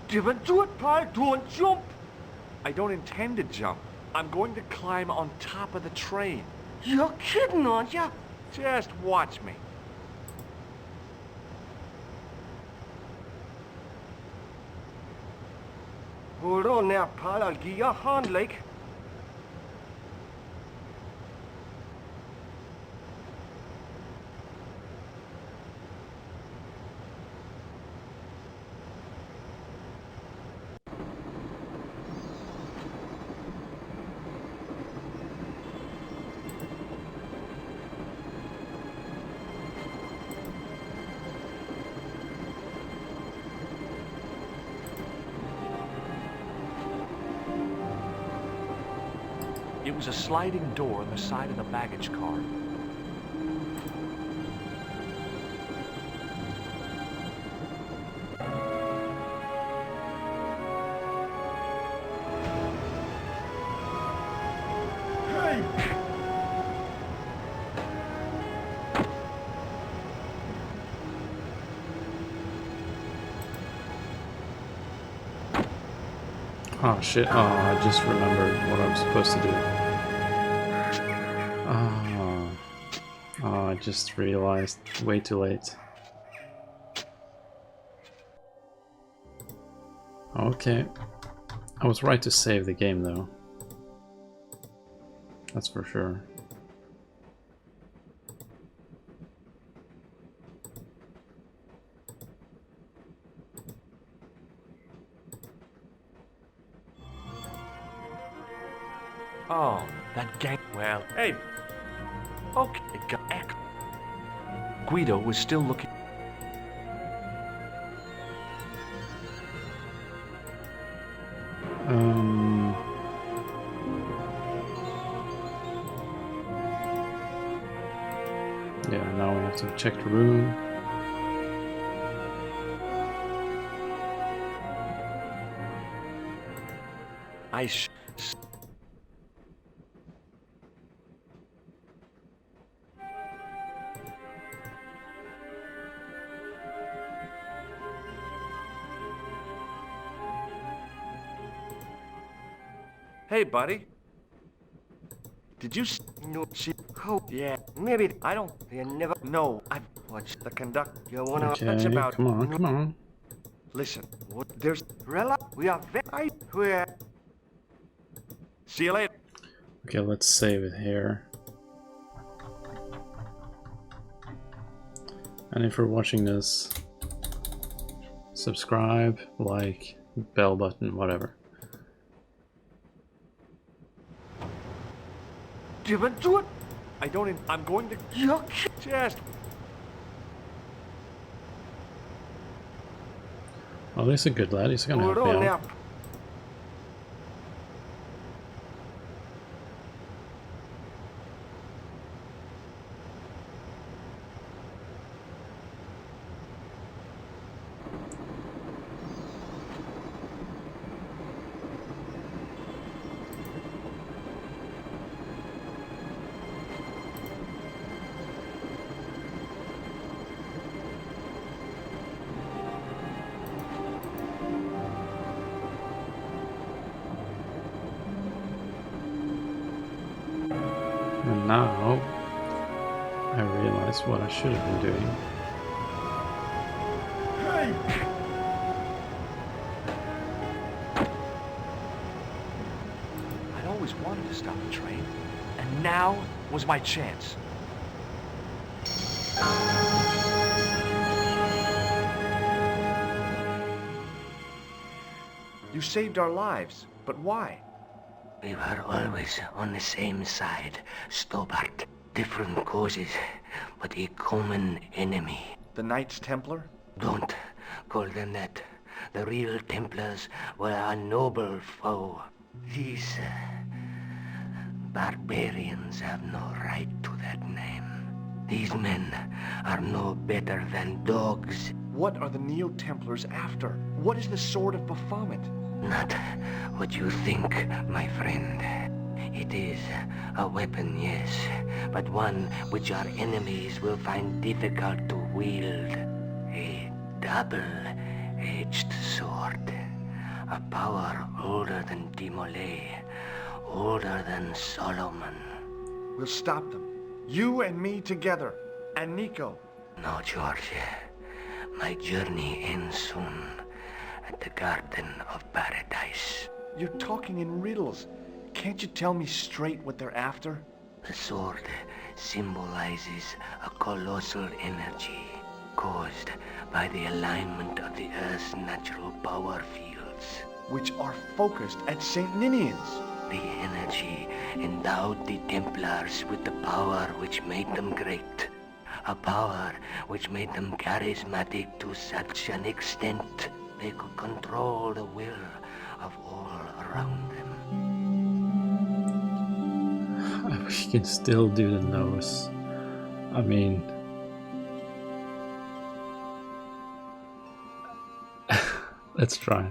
Divin, do it, pal. Don't jump. I don't intend to jump. I'm going to climb on top of the train. You're kidding, aren't you? Just watch me. Hold on there, pal. I'll give you a hand, like. It was a sliding door on the side of the baggage car. Oh shit, oh, I just remembered what I'm supposed to do. Oh, I just realized way too late. Okay. I was right to save the game though. That's for sure. Oh, that gang. Well, hey. Okay, it got echo. Guido was still looking. Yeah, now we have to check the room. Hey, buddy. Did you No, see? oh, Yeah, maybe I don't. you never. No, I've watched the conductor. You wanna? Okay, That's about. come on, come on. Listen, what? There's. Relax. We are very. We're. See you later. Okay, let's save it here. And if you're watching this, subscribe, like, bell button, whatever. Divin, do it. I don't. I'm going to. You're Just. Well, he's a good lad. He's gonna help We're me on out. up. And now I realize what I should have been doing. I'd always wanted to stop the train, and now was my chance. You saved our lives, but why? We were always on the same side, Stobart. Different causes, but a common enemy. The Knights Templar? Don't call them that. The real Templars were a noble foe. These barbarians have no right to that name. These men are no better than dogs. What are the Neo-Templars after? What is the Sword of Baphomet? Not what you think, my friend. It is a weapon, yes, but one which our enemies will find difficult to wield. A double-edged sword. A power older than Timolay, older than Solomon. We'll stop them. You and me together. And Nico. No, George. My journey ends soon at the Garden of Paradise. You're talking in riddles. Can't you tell me straight what they're after? The sword symbolizes a colossal energy caused by the alignment of the Earth's natural power fields. Which are focused at St. Ninian's. The energy endowed the Templars with the power which made them great. A power which made them charismatic to such an extent they could control the will of all around them. I wish you can still do the nose. I mean... Let's try.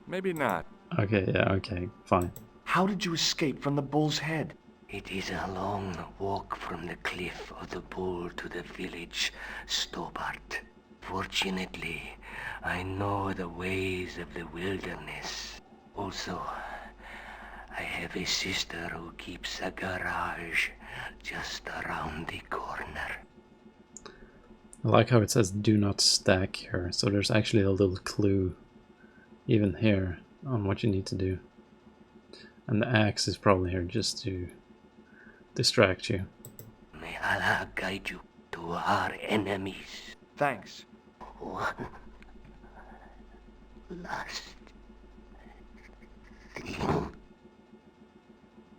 Maybe not. Okay, yeah, okay, fine. How did you escape from the bull's head? It is a long walk from the cliff of the Bull to the village, Stobart. Fortunately, I know the ways of the wilderness. Also, I have a sister who keeps a garage just around the corner. I like how it says do not stack here, so there's actually a little clue even here on what you need to do. And the axe is probably here just to distract you. May Allah guide you to our enemies. Thanks. One last thing.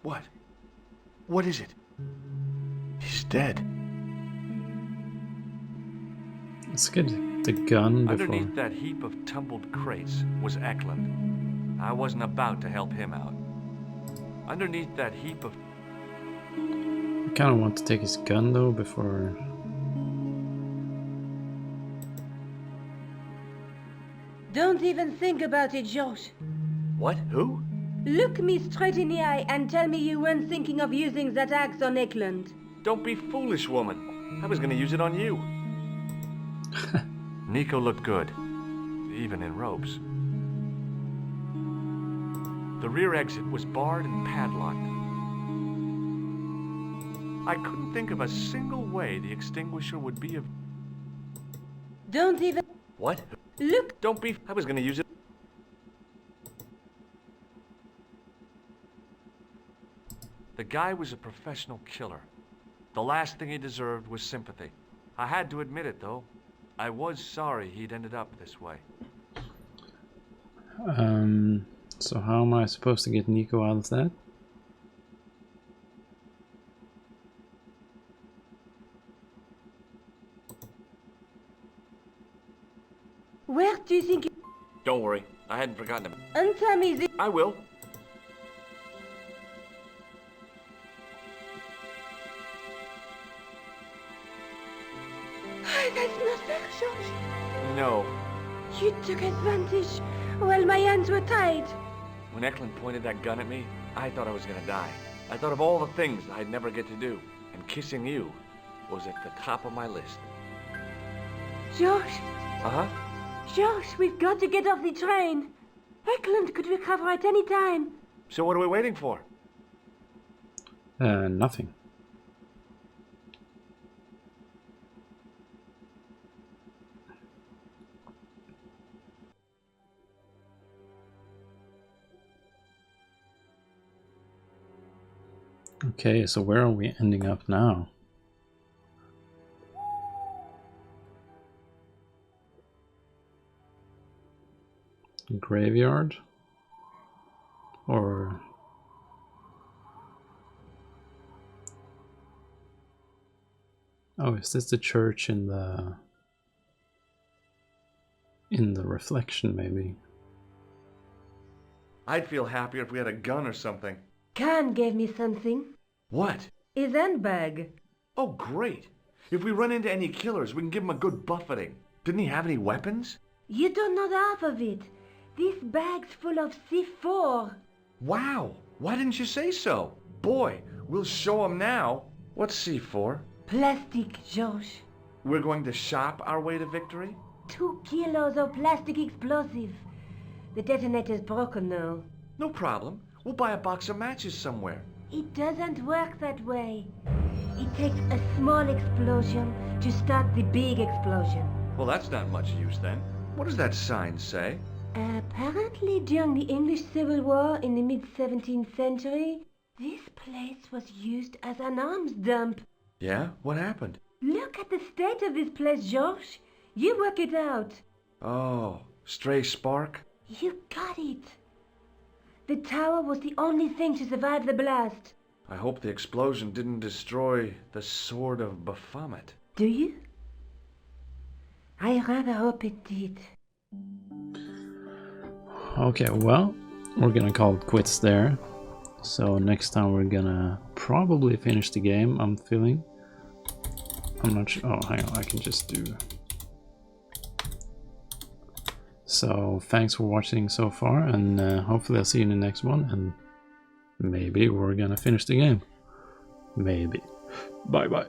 What? What is it? He's dead. Let's get the gun before... Underneath that heap of tumbled crates was Eklund. I wasn't about to help him out. Underneath that heap of... I kind of want to take his gun though before... Don't even think about it, Josh. What? Who? Look me straight in the eye and tell me you weren't thinking of using that axe on Eklund. Don't be foolish, woman. I was gonna use it on you. Nico looked good, even in robes. The rear exit was barred and padlocked. I couldn't think of a single way the extinguisher would be of... Don't even... What? Look... Don't be... I was gonna use it... The guy was a professional killer. The last thing he deserved was sympathy. I had to admit it, though. I was sorry he'd ended up this way. So how am I supposed to get Nico out of that? Where do you think you... Don't worry, I hadn't forgotten him. Untie me this... I will. That's not fair, George. No. You took advantage while my hands were tied. When Eklund pointed that gun at me, I thought I was gonna die. I thought of all the things I'd never get to do, and kissing you was at the top of my list. George, Uh-huh. George, we've got to get off the train. Eklund could recover at any time. So what are we waiting for? Nothing. Okay, so where are we ending up now? Graveyard? Or... Oh, is this the church in the reflection, maybe? I'd feel happier if we had a gun or something. Khan gave me something. What? His handbag. Oh, great. If we run into any killers, we can give them a good buffeting. Didn't he have any weapons? You don't know half of it. This bag's full of C4. Wow. Why didn't you say so? Boy, we'll show them now. What's C4? Plastic, George. We're going to shop our way to victory? 2 kilos of plastic explosive. The detonator's broken now. No problem. We'll buy a box of matches somewhere. It doesn't work that way. It takes a small explosion to start the big explosion. Well, that's not much use then. What does that sign say? Apparently during the English Civil War in the mid-17th century, this place was used as an arms dump. Yeah? What happened? Look at the state of this place, George. You work it out. Oh, stray spark? You got it. The tower was the only thing to survive the blast. I hope the explosion didn't destroy the Sword of Baphomet. Do you? I rather hope it did. Okay, well, we're gonna call it quits there. So next time we're gonna probably finish the game, I'm feeling. I'm not sure. Oh, hang on, I can just do. So thanks for watching so far, and hopefully I'll see you in the next one, and maybe we're gonna finish the game. Maybe. Bye bye.